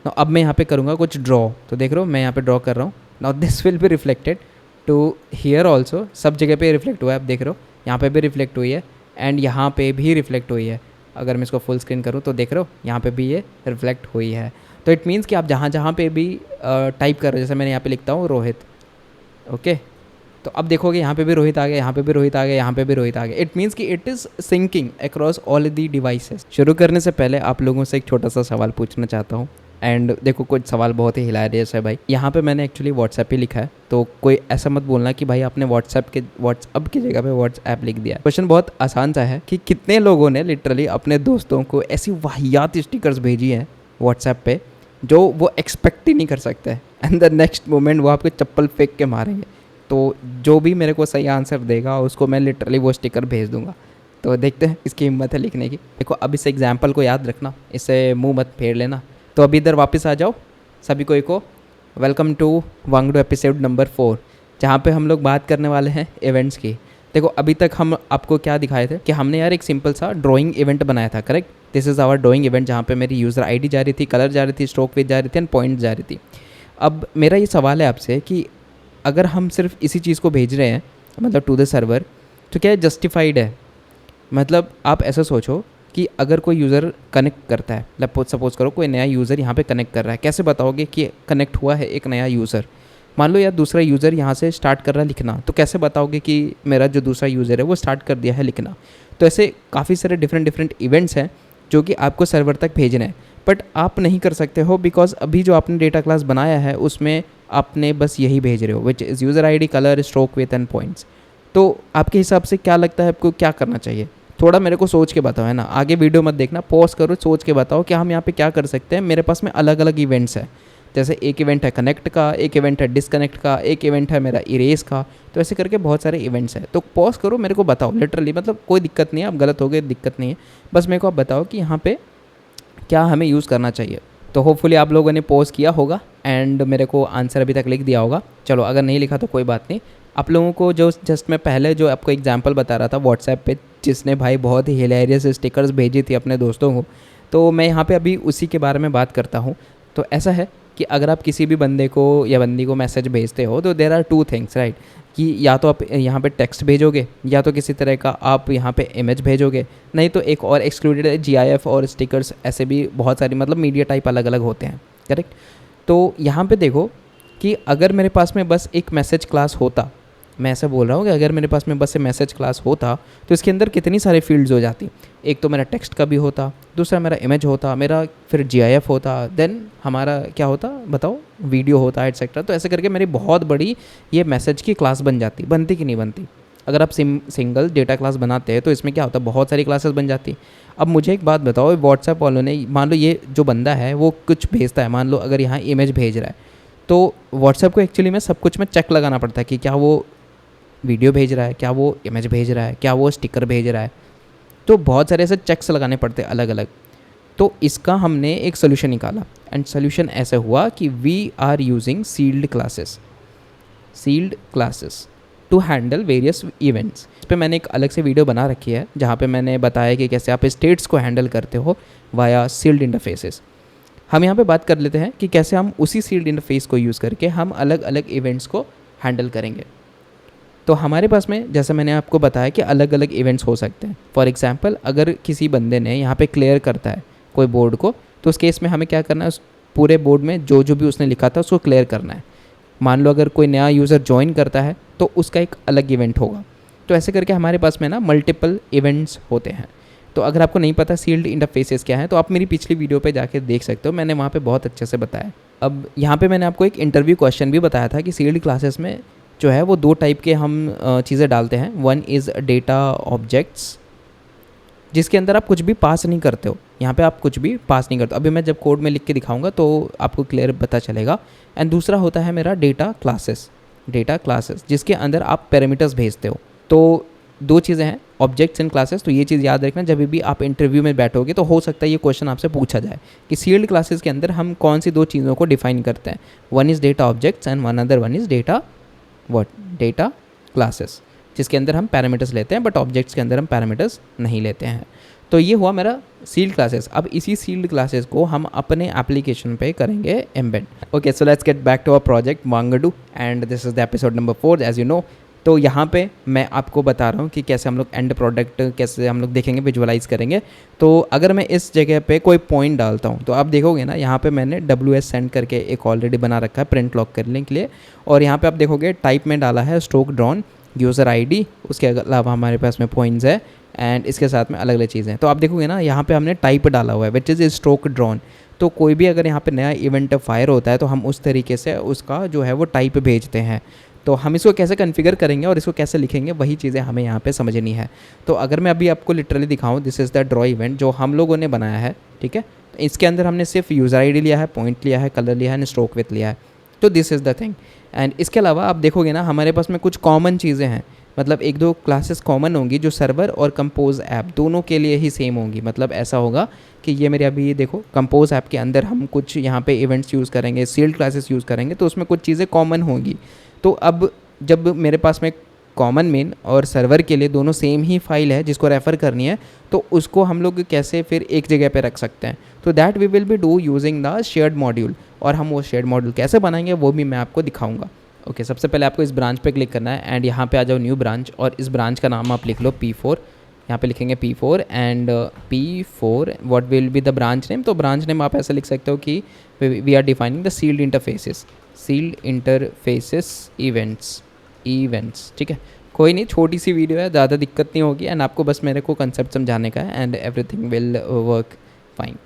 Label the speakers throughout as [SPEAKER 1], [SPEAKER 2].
[SPEAKER 1] ना अब मैं यहाँ पे करूँगा कुछ ड्रॉ, तो देख रहे हो मैं यहाँ पे ड्रॉ कर रहा हूँ। Now this will be reflected to here also, सब जगह पे रिफ्लेक्ट हुआ है, आप देख रहे हो यहाँ पे भी रिफ्लेक्ट हुई है एंड यहाँ पे भी रिफ्लेक्ट हुई है। अगर मैं इसको फुल स्क्रीन करूँ तो देख रहे हो यहाँ पे भी ये रिफ्लेक्ट हुई है। तो इट मीन्स कि आप जहाँ जहाँ पे भी टाइप कर रहे हो, जैसे मैंने यहाँ पे लिखता हूँ रोहित, ओके, तो अब देखोगे यहाँ पे भी रोहित आ गया, यहाँ पे भी रोहित आ गया, यहाँ पे भी रोहित आ गया। इट मीन्स कि it is syncing across all the devices. शुरू करने से पहले आप लोगों से एक छोटा सा सवाल पूछना चाहता हूँ, एंड देखो कुछ सवाल बहुत ही हिलारियस है भाई। यहाँ पे मैंने एक्चुअली व्हाट्सएप ही लिखा है, तो कोई ऐसा मत बोलना कि भाई आपने व्हाट्सएप की जगह पे व्हाट्सएप लिख दिया। क्वेश्चन बहुत आसान सा है कि कितने लोगों ने लिटरली अपने दोस्तों को ऐसी वाहियात स्टिकर्स भेजी हैं व्हाट्सएप पे जो वो एक्सपेक्ट ही नहीं कर सकते, एंड द नेक्स्ट मोमेंट वो आपको चप्पल फेंक के मारेंगे। तो जो भी मेरे को सही आंसर देगा उसको मैं लिटरली वो स्टिकर भेज दूंगा। तो देखते हैं इसकी हिम्मत है लिखने की। देखो अब इस एग्जाम्पल को याद रखना, इससे मुंह मत फेर लेना। तो अभी इधर वापस आ जाओ सभी को welcome to Wangdu episode number 4, जहाँ पे हम लोग बात करने वाले हैं इवेंट्स की। देखो अभी तक हम आपको क्या दिखाए थे कि हमने यार एक सिंपल सा ड्राइंग इवेंट बनाया था, correct. This is our drawing event, जहाँ पे मेरी यूज़र आईडी जा रही थी, कलर जा रही थी, स्ट्रोक विथ जा रही थी एंड पॉइंट जा रही थी। अब मेरा ये सवाल है आपसे कि अगर हम सिर्फ इसी चीज़ को भेज रहे हैं मतलब टू द सर्वर, तो क्या जस्टिफाइड है? मतलब आप ऐसा सोचो कि अगर कोई यूज़र कनेक्ट करता है, मतलब सपोज करो कोई नया यूज़र यहाँ पे कनेक्ट कर रहा है, कैसे बताओगे कि कनेक्ट हुआ है एक नया यूज़र? मान लो यार दूसरा यूज़र यहाँ से स्टार्ट कर रहा है लिखना, तो कैसे बताओगे कि मेरा जो दूसरा यूज़र है वो स्टार्ट कर दिया है लिखना? तो ऐसे काफ़ी सारे डिफरेंट इवेंट्स हैं जो कि आपको सर्वर तक भेजने हैं, बट आप नहीं कर सकते हो बिकॉज अभी जो आपने डेटा क्लास बनाया है उसमें आपने बस यही भेज रहे हो, विच is user ID, colour, stroke with and points. तो आपके हिसाब से क्या लगता है आपको क्या करना चाहिए? थोड़ा मेरे को सोच के बताओ, है ना, आगे वीडियो मत देखना, पॉज करो, सोच के बताओ कि हम यहाँ पे क्या कर सकते हैं। मेरे पास में अलग अलग इवेंट्स हैं, जैसे एक इवेंट है कनेक्ट का, एक इवेंट है डिसकनेक्ट का, एक इवेंट है मेरा इरेज का, तो ऐसे करके बहुत सारे इवेंट्स हैं। तो पॉज करो, मेरे को बताओ लिटरली, मतलब कोई दिक्कत नहीं है, आप गलत हो गए दिक्कत नहीं है, बस मेरे को आप बताओ कि यहाँ पे क्या हमें यूज़ करना चाहिए। तो होपफुली आप लोगों ने पॉज किया होगा एंड मेरे को आंसर अभी तक लिख दिया होगा। चलो अगर नहीं लिखा तो कोई बात नहीं। आप लोगों को जो जस्ट मैं पहले जो आपको एग्जांपल बता रहा था व्हाट्सएप पे, जिसने भाई बहुत ही हिलेरियस स्टिकर्स भेजी थी अपने दोस्तों को, तो मैं यहाँ पे अभी उसी के बारे में बात करता हूँ। तो ऐसा है कि अगर आप किसी भी बंदे को या बंदी को मैसेज भेजते हो तो there are two things, right, कि या तो आप यहाँ पे टेक्स्ट भेजोगे या तो किसी तरह का आप यहाँ पे इमेज भेजोगे, नहीं तो एक और एक्सक्लूडेड है GIF और स्टिकर्स, ऐसे भी बहुत सारी मतलब मीडिया टाइप अलग अलग होते हैं, करेक्ट। तो यहाँ पे देखो कि अगर मेरे पास में बस एक मैसेज क्लास होता, मैं ऐसा बोल रहा हूँ कि अगर मेरे पास में बस एक मैसेज क्लास होता तो इसके अंदर कितनी सारी फील्ड्स हो जाती। एक तो मेरा टेक्स्ट का भी होता, दूसरा मेरा इमेज होता, मेरा फिर GIF होता, देन हमारा क्या होता बताओ, वीडियो होता, एटसेट्रा। तो ऐसे करके मेरी बहुत बड़ी ये मैसेज की क्लास बन जाती। बनती कि नहीं बनती? अगर आप सिंगल डेटा क्लास बनाते हैं तो इसमें क्या होता है, बहुत सारी क्लासेस बन जाती। अब मुझे एक बात बताओ, व्हाट्सएप वालों ने, मान लो ये जो बंदा है वो कुछ भेजता है, मान लो अगर यहाँ इमेज भेज रहा है, तो व्हाट्सएप को एक्चुअली में सब कुछ में चेक लगाना पड़ता है कि क्या वो वीडियो भेज रहा है, क्या वो इमेज भेज रहा है, क्या वो स्टिकर भेज रहा है। तो बहुत सारे ऐसे चेक्स लगाने पड़ते हैं अलग अलग। तो इसका हमने एक सोल्यूशन निकाला एंड सोल्यूशन ऐसे हुआ कि we are using sealed classes to handle various events. इस पर मैंने एक अलग से वीडियो बना रखी है जहाँ पे मैंने बताया कि कैसे आप स्टेट्स को हैंडल करते हो वाया सील्ड इंटरफेसेस। हम यहाँ पे बात कर लेते हैं कि कैसे हम उसी सील्ड इंटरफेस को यूज़ करके हम अलग अलग इवेंट्स को हैंडल करेंगे। तो हमारे पास में जैसे मैंने आपको बताया कि अलग अलग इवेंट्स हो सकते हैं। फॉर एग्जांपल अगर किसी बंदे ने यहाँ पे क्लियर करता है कोई बोर्ड को, तो उस केस में हमें क्या करना है, उस पूरे बोर्ड में जो जो भी उसने लिखा था उसको क्लियर करना है। मान लो अगर कोई नया यूज़र ज्वाइन करता है तो उसका एक अलग इवेंट होगा। तो ऐसे करके हमारे पास में ना मल्टीपल इवेंट्स होते हैं। तो अगर आपको नहीं पता सील्ड इंटरफेसेस क्या है तो आप मेरी पिछली वीडियो पे जाके देख सकते हो, मैंने वहाँ पे बहुत अच्छे से बताया। अब यहाँ पे मैंने आपको एक इंटरव्यू क्वेश्चन भी बताया था कि सील्ड क्लासेस में जो है वो दो टाइप के हम चीज़ें डालते हैं। वन इज़ डेटा ऑब्जेक्ट्स, जिसके अंदर आप कुछ भी पास नहीं करते हो। यहाँ पे आप कुछ भी पास नहीं करते, अभी मैं जब कोड में लिख के दिखाऊंगा तो आपको क्लियर पता चलेगा। एंड दूसरा होता है मेरा डेटा क्लासेस जिसके अंदर आप पैरामीटर्स भेजते हो। तो दो चीज़ें हैं, ऑब्जेक्ट्स एंड क्लासेस। तो ये चीज़ याद रखना, जब भी आप इंटरव्यू में बैठोगे तो हो सकता है ये क्वेश्चन आपसे पूछा जाए कि सील्ड क्लासेस के अंदर हम कौन सी दो चीज़ों को डिफाइन करते हैं। One is data objects and one is data classes, जिसके अंदर हम पैरामीटर्स लेते हैं बट ऑब्जेक्ट्स के अंदर हम पैरामीटर्स नहीं लेते हैं। तो ये हुआ मेरा सील्ड क्लासेस। अब इसी सील्ड क्लासेस को हम अपने एप्लीकेशन पे करेंगे embed. Okay, so let's get back to our project Wangdu and this is the episode number 4 as you know. तो यहाँ पे मैं आपको बता रहा हूँ कि कैसे हम लोग एंड प्रोडक्ट कैसे हम लोग देखेंगे, विजुअलाइज करेंगे। तो अगर मैं इस जगह पे कोई पॉइंट डालता हूँ तो आप देखोगे ना, यहाँ पे मैंने WS सेंड करके एक ऑलरेडी बना रखा है प्रिंट लॉक करने के लिए, और यहाँ पे आप देखोगे टाइप में डाला है स्ट्रोक ड्रॉन यूज़र ID, उसके अलावा हमारे पास में पॉइंट्स है एंड इसके साथ में अलग अलग चीज़ें हैं। तो आप देखोगे ना, यहाँ पे हमने टाइप डाला हुआ है विच इज़ स्ट्रोक ड्रॉन। तो कोई भी अगर यहाँ पे नया इवेंट फायर होता है तो हम उस तरीके से उसका जो है वो टाइप भेजते हैं। तो हम इसको कैसे कॉन्फ़िगर करेंगे और इसको कैसे लिखेंगे, वही चीज़ें हमें यहाँ पे समझनी है। तो अगर मैं अभी आपको लिटरली दिखाऊँ, this is the draw event जो हम लोगों ने बनाया है, ठीक है। इसके अंदर हमने सिर्फ यूज़र ID लिया है, पॉइंट लिया है, कलर लिया है एंड स्ट्रोक विथ लिया है। तो this is the thing. And इसके अलावा आप देखोगे ना, हमारे पास में कुछ कॉमन चीज़ें हैं, मतलब एक दो क्लासेस कॉमन होंगी जो सर्वर और कंपोज ऐप दोनों के लिए ही सेम होंगी। मतलब ऐसा होगा कि ये मेरे अभी देखो कंपोज ऐप के अंदर हम कुछ यहाँ पे इवेंट्स यूज़ करेंगे, सील्ड क्लासेस यूज़ करेंगे, तो उसमें कुछ चीज़ें कॉमन होंगी। तो अब जब मेरे पास में कॉमन मेन और सर्वर के लिए दोनों सेम ही फाइल है जिसको रेफ़र करनी है, तो उसको हम लोग कैसे फिर एक जगह पे रख सकते हैं। तो that we will be do using the shared module, और हम वो शेयर्ड मॉड्यूल कैसे बनाएंगे वो भी मैं आपको दिखाऊंगा। ओके, सबसे पहले आपको इस ब्रांच पे क्लिक करना है एंड यहाँ पे आ जाओ न्यू ब्रांच, और इस ब्रांच का नाम आप लिख लो P4। यहाँ पे लिखेंगे P4 and P4 what will be the branch name. तो ब्रांच नेम आप ऐसे लिख सकते हो कि we are defining the sealed interfaces events, ठीक है। कोई नहीं, छोटी सी वीडियो है, ज़्यादा दिक्कत नहीं होगी एंड आपको बस मेरे को कंसेप्ट समझाने का है and everything will work fine.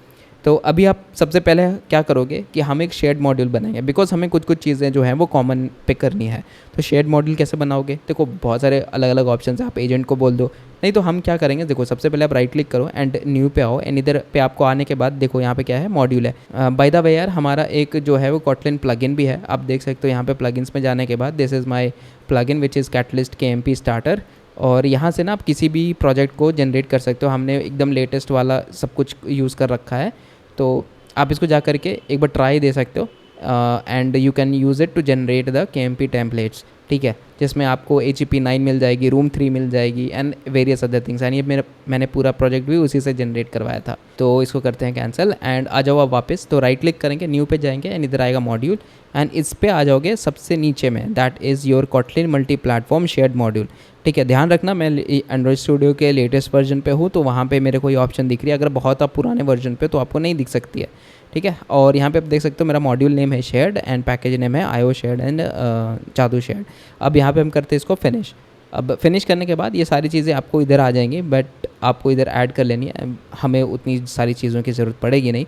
[SPEAKER 1] तो अभी आप सबसे पहले क्या करोगे कि हम एक शेयर्ड मॉड्यूल बनाएंगे, बिकॉज हमें कुछ कुछ चीज़ें जो हैं वो कॉमन पे करनी है। तो शेयर्ड मॉड्यूल कैसे बनाओगे, देखो बहुत सारे अलग अलग ऑप्शन है, आप एजेंट को बोल दो, नहीं तो हम क्या करेंगे, देखो सबसे पहले आप राइट क्लिक करो एंड न्यू पे आओ एंड इधर पे आपको आने के बाद देखो यहाँ पे क्या है, मॉड्यूल है। बाय द वे यार, हमारा एक जो है वो कॉटलिन प्लगइन भी है, आप देख सकते हो। यहाँ पे प्लगइन्स में जाने के बाद this is my plugin which is catalyst KMP starter, और यहाँ से ना आप किसी भी प्रोजेक्ट को जनरेट कर सकते हो। हमने एकदम लेटेस्ट वाला सब कुछ यूज़ कर रखा है, तो आप इसको जा करके एक बार ट्राई दे सकते हो and you can use it to generate the KMP templates, ठीक है, जिसमें आपको HEP 9 मिल जाएगी, रूम 3 मिल जाएगी एंड वेरियस अदर थिंग्स। यानी मैंने पूरा प्रोजेक्ट भी उसी से जनरेट करवाया था। तो इसको करते हैं कैंसिल एंड आ जाओ आप वापस। तो राइट क्लिक करेंगे, न्यू पे जाएंगे एंड इधर आएगा मॉड्यूल एंड इस पे आ जाओगे सबसे नीचे में, that is your Kotlin multi platform shared module, ठीक है। ध्यान रखना मैं एंड्रॉइड स्टूडियो के लेटेस्ट वर्जन पे हूँ, तो वहाँ पे मेरे को ये ऑप्शन दिख रही है। अगर बहुत आप पुराने वर्जन पे तो आपको नहीं दिख सकती है, ठीक है। और यहाँ पे आप देख सकते हो मेरा मॉड्यूल नेम है शेयर्ड एंड पैकेज नेम है IO शेयर्ड एंड जादू शेयर्ड। अब यहाँ पे हम करते हैं इसको फिनिश। अब फिनिश करने के बाद ये सारी चीज़ें आपको इधर आ जाएंगी, बट आपको इधर ऐड कर लेनी है, हमें उतनी सारी चीज़ों की ज़रूरत पड़ेगी नहीं।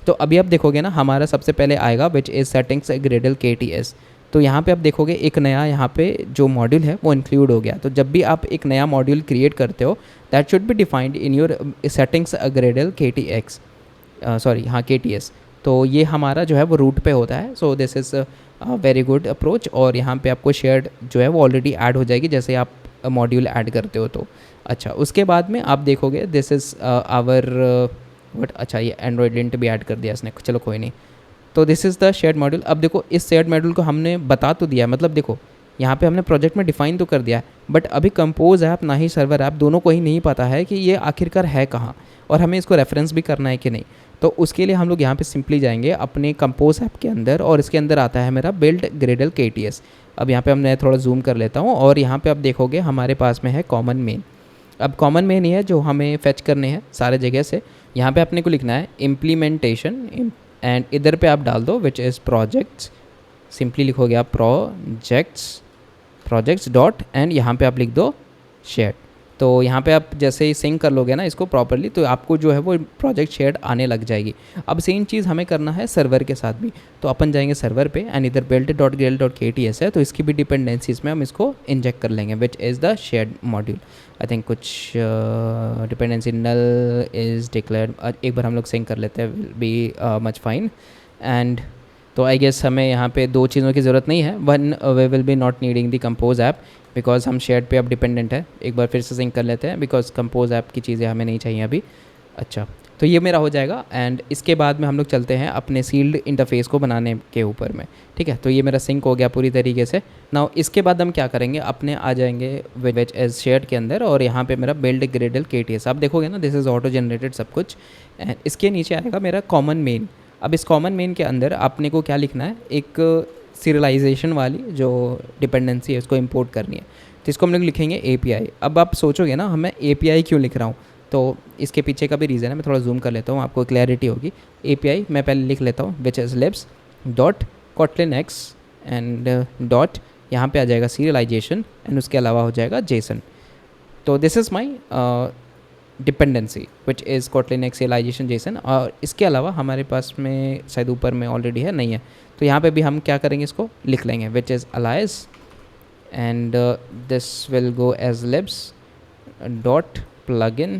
[SPEAKER 1] तो अभी आप देखोगे ना, हमारा सबसे पहले आएगा which is settings Gradle KTS। तो यहाँ पे आप देखोगे एक नया यहाँ पे जो मॉड्यूल है वो इंक्लूड हो गया। तो जब भी आप एक नया मॉड्यूल क्रिएट करते हो, that should be defined in your settings Gradle KTS। तो ये हमारा जो है वो रूट पे होता है। So this is very good approach, और यहाँ पे आपको शेयर्ड जो है वो ऑलरेडी ऐड हो जाएगी जैसे आप मॉड्यूल ऐड करते हो। तो अच्छा, उसके बाद में आप देखोगे दिस इज़ आवर बट अच्छा, ये एंड्रॉयड लिंट भी ऐड कर दिया इसने, चलो कोई नहीं। तो this is the shared module. अब देखो इस शेयर्ड मॉड्यूल को हमने बता तो दिया, मतलब देखो यहाँ पे हमने प्रोजेक्ट में डिफाइन तो कर दिया है, बट अभी कंपोज ऐप ना ही सर्वर ऐप दोनों को ही नहीं पता है कि ये आखिरकार है कहाँ, और हमें इसको रेफरेंस भी करना है कि नहीं। तो उसके लिए हम लोग यहाँ पे सिंपली जाएंगे अपने कंपोज ऐप के अंदर, और इसके अंदर आता है मेरा बिल्ड ग्रेडल KTS। अब यहाँ पे मैं थोड़ा जूम कर लेता हूँ, और यहाँ पे आप देखोगे हमारे पास में है कॉमन मेन। अब कॉमन मेन ही है जो हमें फेच करने हैं सारे जगह से। यहाँ पे अपने को लिखना है इम्प्लीमेंटेशन एंड इधर पे आप डाल दो विच इज़ प्रोजेक्ट्स, सिंपली लिखोगे आप प्रोजेक्ट्स डॉट एंड यहाँ पे आप लिख दो शेयर्ड। तो यहाँ पे आप जैसे ही सिंक कर लोगे ना इसको प्रॉपरली, तो आपको जो है वो प्रोजेक्ट शेयर्ड आने लग जाएगी। अब सेम चीज़ हमें करना है सर्वर के साथ भी। तो अपन जाएंगे सर्वर पे एंड इधर build.gradle.kts है, तो इसकी भी डिपेंडेंसीज में हम इसको इंजेक्ट कर लेंगे which is the shared module. I think कुछ डिपेंडेंसी नल इज़ डिक्लेयर्ड। एक बार हम लोग सिंक कर लेते हैं, will be much fine. And तो आई गेस हमें यहाँ पे दो चीज़ों की ज़रूरत नहीं है। One, we will be not needing the compose app because हम शेयर्ड पे अब डिपेंडेंट है। एक बार फिर से सिंक कर लेते हैं बिकॉज कंपोज ऐप की चीज़ें हमें नहीं चाहिए अभी। अच्छा, तो ये मेरा हो जाएगा। एंड इसके बाद में हम लोग चलते हैं अपने सील्ड इंटरफेस को बनाने के ऊपर में, ठीक है। तो ये मेरा सिंक हो गया पूरी तरीके से। नाउ इसके बाद हम क्या करेंगे, अपने आ जाएंगे विच एज शेयर्ड के अंदर, और यहाँ पे मेरा बिल्ड ग्रेडल KTS आप देखोगे ना, दिस इज़ ऑटो जनरेटेड सब कुछ। एंड इसके नीचे आएगा मेरा कॉमन मेन। अब इस कॉमन मेन के अंदर आपने को क्या लिखना है, एक सीरियलाइजेशन वाली जो डिपेंडेंसी है उसको इंपोर्ट करनी है। तो इसको हम लोग लिखेंगे API। अब आप सोचोगे ना हमें API क्यों लिख रहा हूँ, तो इसके पीछे का भी रीज़न है, मैं थोड़ा जूम कर लेता हूँ, आपको क्लैरिटी होगी। API मैं पहले लिख लेता हूँ which is libs dot kotlin x and dot यहाँ पे आ जाएगा सीरियलाइजेशन, एंड उसके अलावा हो जाएगा JSON। तो this is my dependency which is kotlin x serialization JSON। और इसके अलावा हमारे पास में शायद ऊपर में ऑलरेडी है, नहीं है, तो यहाँ पे भी हम क्या करेंगे, इसको लिख लेंगे which is alias and this will go as libs dot plugin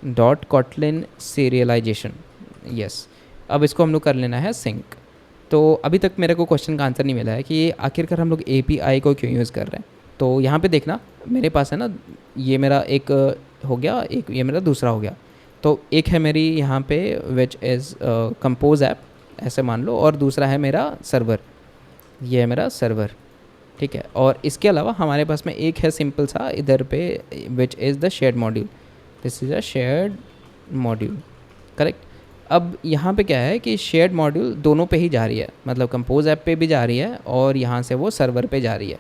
[SPEAKER 1] dot kotlin serialization। यस, अब इसको हम लोग कर लेना है सिंक। तो अभी तक मेरे को क्वेश्चन का आंसर नहीं मिला है कि ये आखिरकार हम लोग API को क्यों यूज़ कर रहे हैं। तो यहाँ पे देखना मेरे पास है ना, ये मेरा एक हो गया, एक ये मेरा दूसरा हो गया। तो एक है मेरी यहाँ पे विच इज़ कंपोज ऐप ऐसे मान लो, और दूसरा है मेरा सर्वर, ये है मेरा सर्वर, ठीक है। और इसके अलावा हमारे पास में एक है सिंपल सा इधर पे विच is the shared module, this is a shared module, correct. अब यहाँ पे क्या है कि शेयर्ड मॉड्यूल दोनों पे ही जा रही है, मतलब कंपोज ऐप पे भी जा रही है और यहाँ से वो सर्वर पे जा रही है,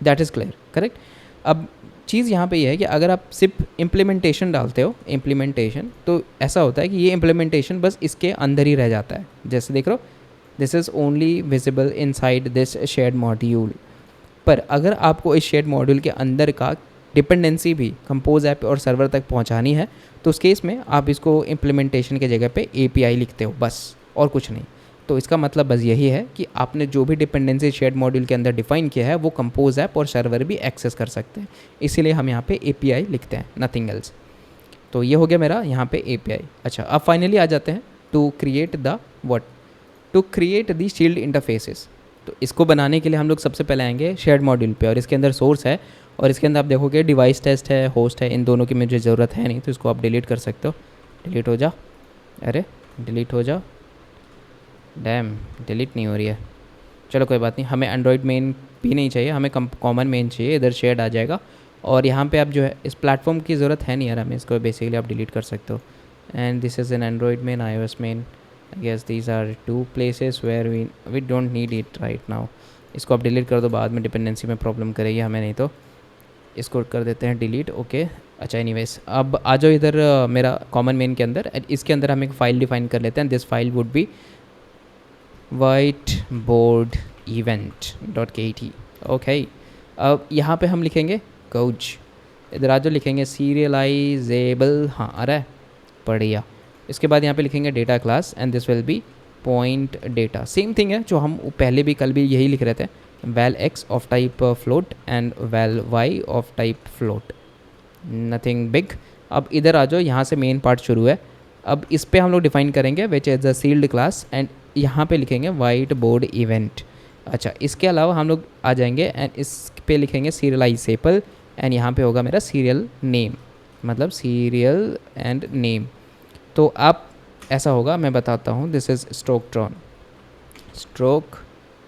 [SPEAKER 1] दैट इज़ क्लियर, करेक्ट। अब चीज़ यहाँ पे ये है कि अगर आप सिर्फ इम्प्लीमेंटेशन डालते हो, इम्प्लीमेंटेशन, तो ऐसा होता है कि ये इम्प्लीमेंटेशन बस इसके अंदर ही रह जाता है। जैसे देख रहे हो, this is only visible inside this shared module. पर अगर आपको इस शेयर्ड मॉड्यूल के अंदर का डिपेंडेंसी भी कंपोज ऐप और सर्वर तक पहुंचानी है, तो उस केस में आप इसको इम्प्लीमेंटेशन के जगह पे API लिखते हो बस, और कुछ नहीं। तो इसका मतलब बस यही है कि आपने जो भी डिपेंडेंसी शेयर्ड मॉड्यूल के अंदर डिफाइन किया है वो कंपोज ऐप और सर्वर भी एक्सेस कर सकते हैं, इसीलिए हम यहाँ पे API लिखते हैं, नथिंग एल्स। तो ये हो गया मेरा यहाँ पे API। अच्छा, अब फाइनली आ जाते हैं to create the what, to create the sealed interfaces. तो इसको बनाने के लिए हम लोग सबसे पहले आएंगे शेयर्ड मॉड्यूल पे, और इसके अंदर सोर्स है, और इसके अंदर आप देखोगे डिवाइस टेस्ट है, होस्ट है, इन दोनों की मुझे ज़रूरत है नहीं, तो इसको आप डिलीट कर सकते हो। डिलीट हो जा, अरे डिलीट हो जा, डैम डिलीट नहीं हो रही है। चलो कोई बात नहीं, हमें एंड्रॉयड मेन भी नहीं चाहिए, हमें कॉमन मेन चाहिए, इधर शेयर्ड आ जाएगा। और यहाँ पे आप जो है इस प्लेटफॉर्म की ज़रूरत है नहीं यार हमें, इसको बेसिकली आप डिलीट कर सकते हो। And this is an Android main, iOS main, I guess these are two places where we don't need it right now. इसको आप डिलीट कर दो, बाद में डिपेंडेंसी में प्रॉब्लम करेगी हमें, नहीं तो इसको कर देते हैं डिलीट, ओके। अच्छा एनीवेज, अब आ जाओ इधर मेरा कॉमन मेन के अंदर, इसके अंदर हम एक फ़ाइल डिफाइन कर लेते हैं। This file would be whiteboard event.kt, okay. अब यहाँ पे हम लिखेंगे कोच, इधर आ जाओ लिखेंगे सीरियलाइजेबल, हाँ आ रहा है, बढ़िया। इसके बाद यहाँ पे लिखेंगे data class, and this will B point data, same thing है जो हम पहले भी कल भी यही लिख रहे थे, val x of type float and val y of type float, nothing big। अब इधर आ जाओ, यहाँ से मेन पार्ट शुरू है। अब इस पे हम लोग डिफाइन करेंगे which is the sealed class, and यहाँ पे लिखेंगे वाइट बोर्ड इवेंट। अच्छा, इसके अलावा हम लोग आ जाएंगे एंड इस पे लिखेंगे सीरियलाइजेबल, एंड यहाँ पे होगा मेरा सीरियल नेम, मतलब सीरियल एंड नेम। तो आप ऐसा होगा, मैं बताता हूँ, this is stroke drawn, stroke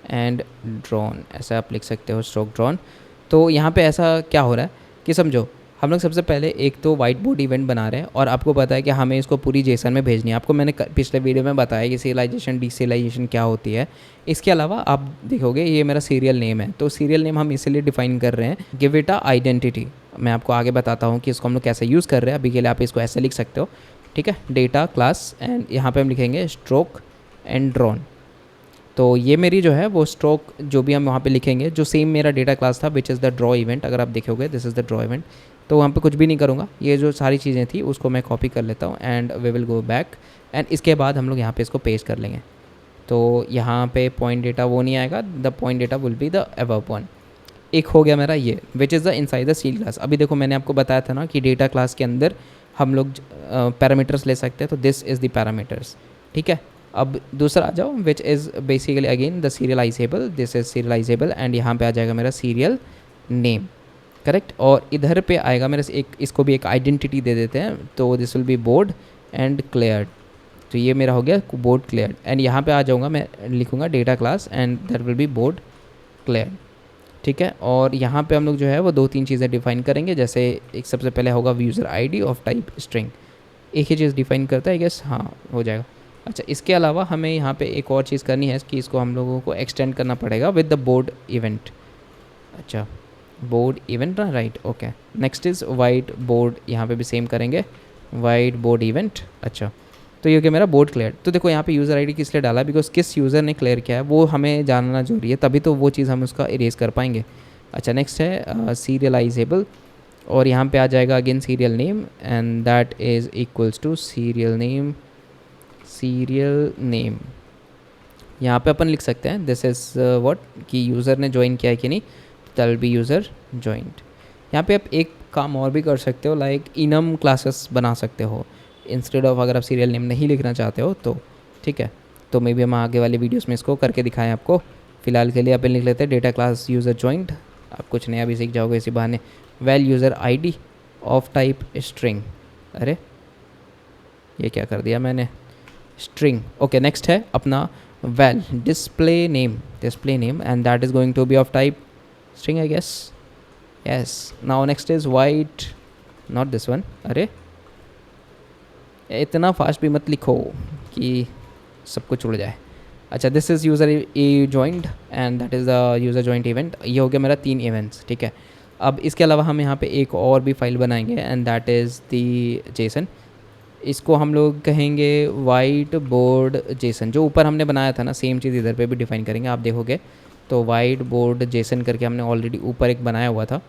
[SPEAKER 1] and drawn, ऐसा आप लिख सकते हो, स्ट्रोक ड्रॉन। तो यहाँ पे ऐसा क्या हो रहा है कि समझो, हम लोग सबसे पहले एक तो वाइट बोर्ड इवेंट बना रहे हैं, और आपको पता है कि हमें इसको पूरी JSON में भेजनी है। आपको मैंने पिछले वीडियो में बताया कि सीरियलाइजेशन डीसीरियलाइजेशन क्या होती है। इसके अलावा आप देखोगे ये मेरा सीरियल नेम है, तो सीरियल नेम हम इसीलिए डिफाइन कर रहे हैं, गिव इट अ आइडेंटिटी। मैं आपको आगे बताता हूँ कि इसको हम लोग कैसे यूज़ कर रहे हैं, अभी के लिए आप इसको ऐसे लिख सकते हो, ठीक है। डेटा क्लास, एंड यहाँ पर हम लिखेंगे स्ट्रोक एंड ड्रॉन। तो ये मेरी जो है वो स्ट्रोक जो भी हम वहाँ पे लिखेंगे, जो सेम मेरा डेटा क्लास था विच इज़ द ड्रॉ इवेंट, अगर आप देखोगे this is the draw event. तो वहाँ पे कुछ भी नहीं करूँगा, ये जो सारी चीज़ें थी उसको मैं कॉपी कर लेता हूँ, and we will go back, and इसके बाद हम लोग यहाँ पे इसको पेस्ट कर लेंगे। तो यहाँ पे पॉइंट डेटा वो नहीं आएगा, the point data will be the above one. एक हो गया मेरा ये विच is the inside the seal class. अभी देखो मैंने आपको बताया था ना कि डेटा क्लास के अंदर हम लोग पैरामीटर्स ले सकते हैं, तो दिस इज़ द पैरामीटर्स, ठीक है। अब दूसरा आ जाओ which is basically again the serialisable, this is serialisable, and यहाँ पे आ जाएगा मेरा सीरियल नेम, करेक्ट। और इधर पे आएगा मेरा एक, इसको भी एक आइडेंटिटी दे देते हैं, तो this will B board, and cleared. तो ये मेरा हो गया बोर्ड क्लियर्ड, एंड यहाँ पे आ जाऊँगा, मैं लिखूँगा data class and that will B board cleared. ठीक है, और यहाँ पे हम लोग जो है वो 2-3 चीज़ें डिफाइन करेंगे। जैसे एक सबसे पहले होगा user ID of type string, एक ही चीज़ डिफाइन करता है गेस, हाँ हो जाएगा। अच्छा, इसके अलावा हमें यहाँ पे एक और चीज़ करनी है कि इसको हम लोगों को एक्सटेंड करना पड़ेगा विद द बोर्ड इवेंट। अच्छा, बोर्ड इवेंट ना, right, okay. Next is white board, यहाँ पे भी सेम करेंगे, वाइट बोर्ड इवेंट। अच्छा, तो ये हो गया मेरा बोर्ड क्लियर। तो देखो यहाँ पे यूज़र आईडी किस लिए डाला, बिकॉज किस यूज़र ने क्लियर किया है वो हमें जानना जरूरी है, तभी तो वो चीज़ हम उसका इरेज कर पाएंगे। अच्छा, नेक्स्ट है सीरियलाइजेबल, और यहाँ पे आ जाएगा again serial name and that is equals to serial name. यहाँ पे अपन लिख सकते हैं दिस इज़ व्हाट, कि यूज़र ने ज्वाइन किया है कि नहीं, that will be user joined. यहाँ पे आप एक काम और भी कर सकते हो, लाइक इनम क्लासेस बना सकते हो इंस्टेड ऑफ, अगर आप सीरियल नेम नहीं लिखना चाहते हो तो। ठीक है, तो मे बी हम आगे वाले वीडियोस में इसको करके दिखाएं आपको। फिलहाल के लिए अपन लिख लेते हैं डेटा क्लास यूज़र ज्वाइंट। आप कुछ नया भी सीख जाओगे इसी बहाने। Well user ID of type string, अरे ये क्या कर दिया मैंने, स्ट्रिंग। ओके, नेक्स्ट है अपना well display name and that is going to be of type string I guess, yes. Now next is white, not this one, अरे इतना फास्ट भी मत लिखो कि सब कुछ उड़ जाए। अच्छा, this is user joint and that is the user joint event. ये हो गया मेरा 3 इवेंट्स। ठीक है, अब इसके अलावा हम यहाँ पे एक और भी फाइल बनाएंगे and that is the Jason. इसको हम लोग कहेंगे वाइट बोर्ड जेसन। जो ऊपर हमने बनाया था ना, सेम चीज़ इधर पे भी डिफाइन करेंगे, आप देखोगे तो वाइट बोर्ड जेसन करके हमने ऑलरेडी ऊपर एक बनाया हुआ था।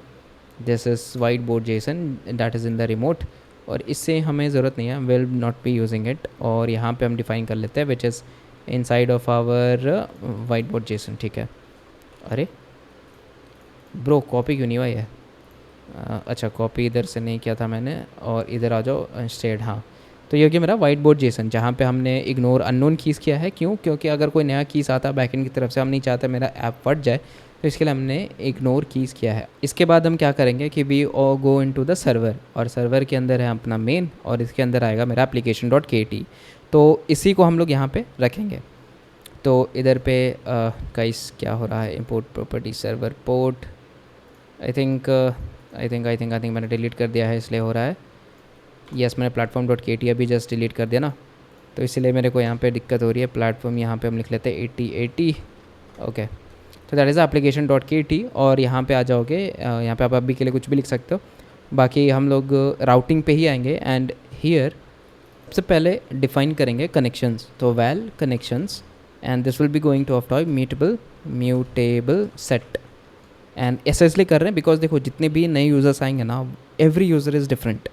[SPEAKER 1] This is white board JSON that is in the remote, और इससे हमें ज़रूरत नहीं है, will not be using it. और यहाँ पे हम डिफाइन कर लेते हैं which is inside of our white board JSON. ठीक है, अरे ब्रो कॉपी क्यों नहीं हुआ है? अच्छा, कॉपी इधर से नहीं किया था मैंने, और इधर आ जाओ इंस्टेड। हाँ, तो ये हो गया मेरा वाइट बोर्ड जेसन, जहाँ पे हमने इग्नोर अननोन कीज़ किया है। क्यों? क्योंकि अगर कोई नया कीज़ आता है बैकएंड की तरफ से, हम नहीं चाहते मेरा ऐप फट जाए, तो इसके लिए हमने इग्नोर कीज़ किया है। इसके बाद हम क्या करेंगे कि we go into the server, और सर्वर के अंदर है अपना मेन, और इसके अंदर आएगा मेरा application.kt। तो इसी को हम लोग यहाँ पे रखेंगे। तो इधर पे गाइस क्या हो रहा है, import property server port, I think मैंने डिलीट कर दिया है इसलिए हो रहा है। यस, मैंने platform.kt अभी जस्ट डिलीट कर दिया ना, तो इसलिए मेरे को यहाँ पे दिक्कत हो रही है। प्लेटफॉर्म यहाँ पे हम लिख लेते हैं 8080। ओके, तो दैट इज़ application.kt, और यहाँ पे आ जाओगे, यहाँ पे आप अभी के लिए कुछ भी लिख सकते हो। बाकी हम लोग राउटिंग पे ही आएंगे एंड हियर सबसे पहले डिफाइन करेंगे कनेक्शंस। तो well connections and this will be going two of type mutable set. And ऐसा इसलिए कर रहे हैं बिकॉज देखो जितने भी नए यूज़र्स आएंगे ना, एवरी यूज़र इज़ डिफरेंट।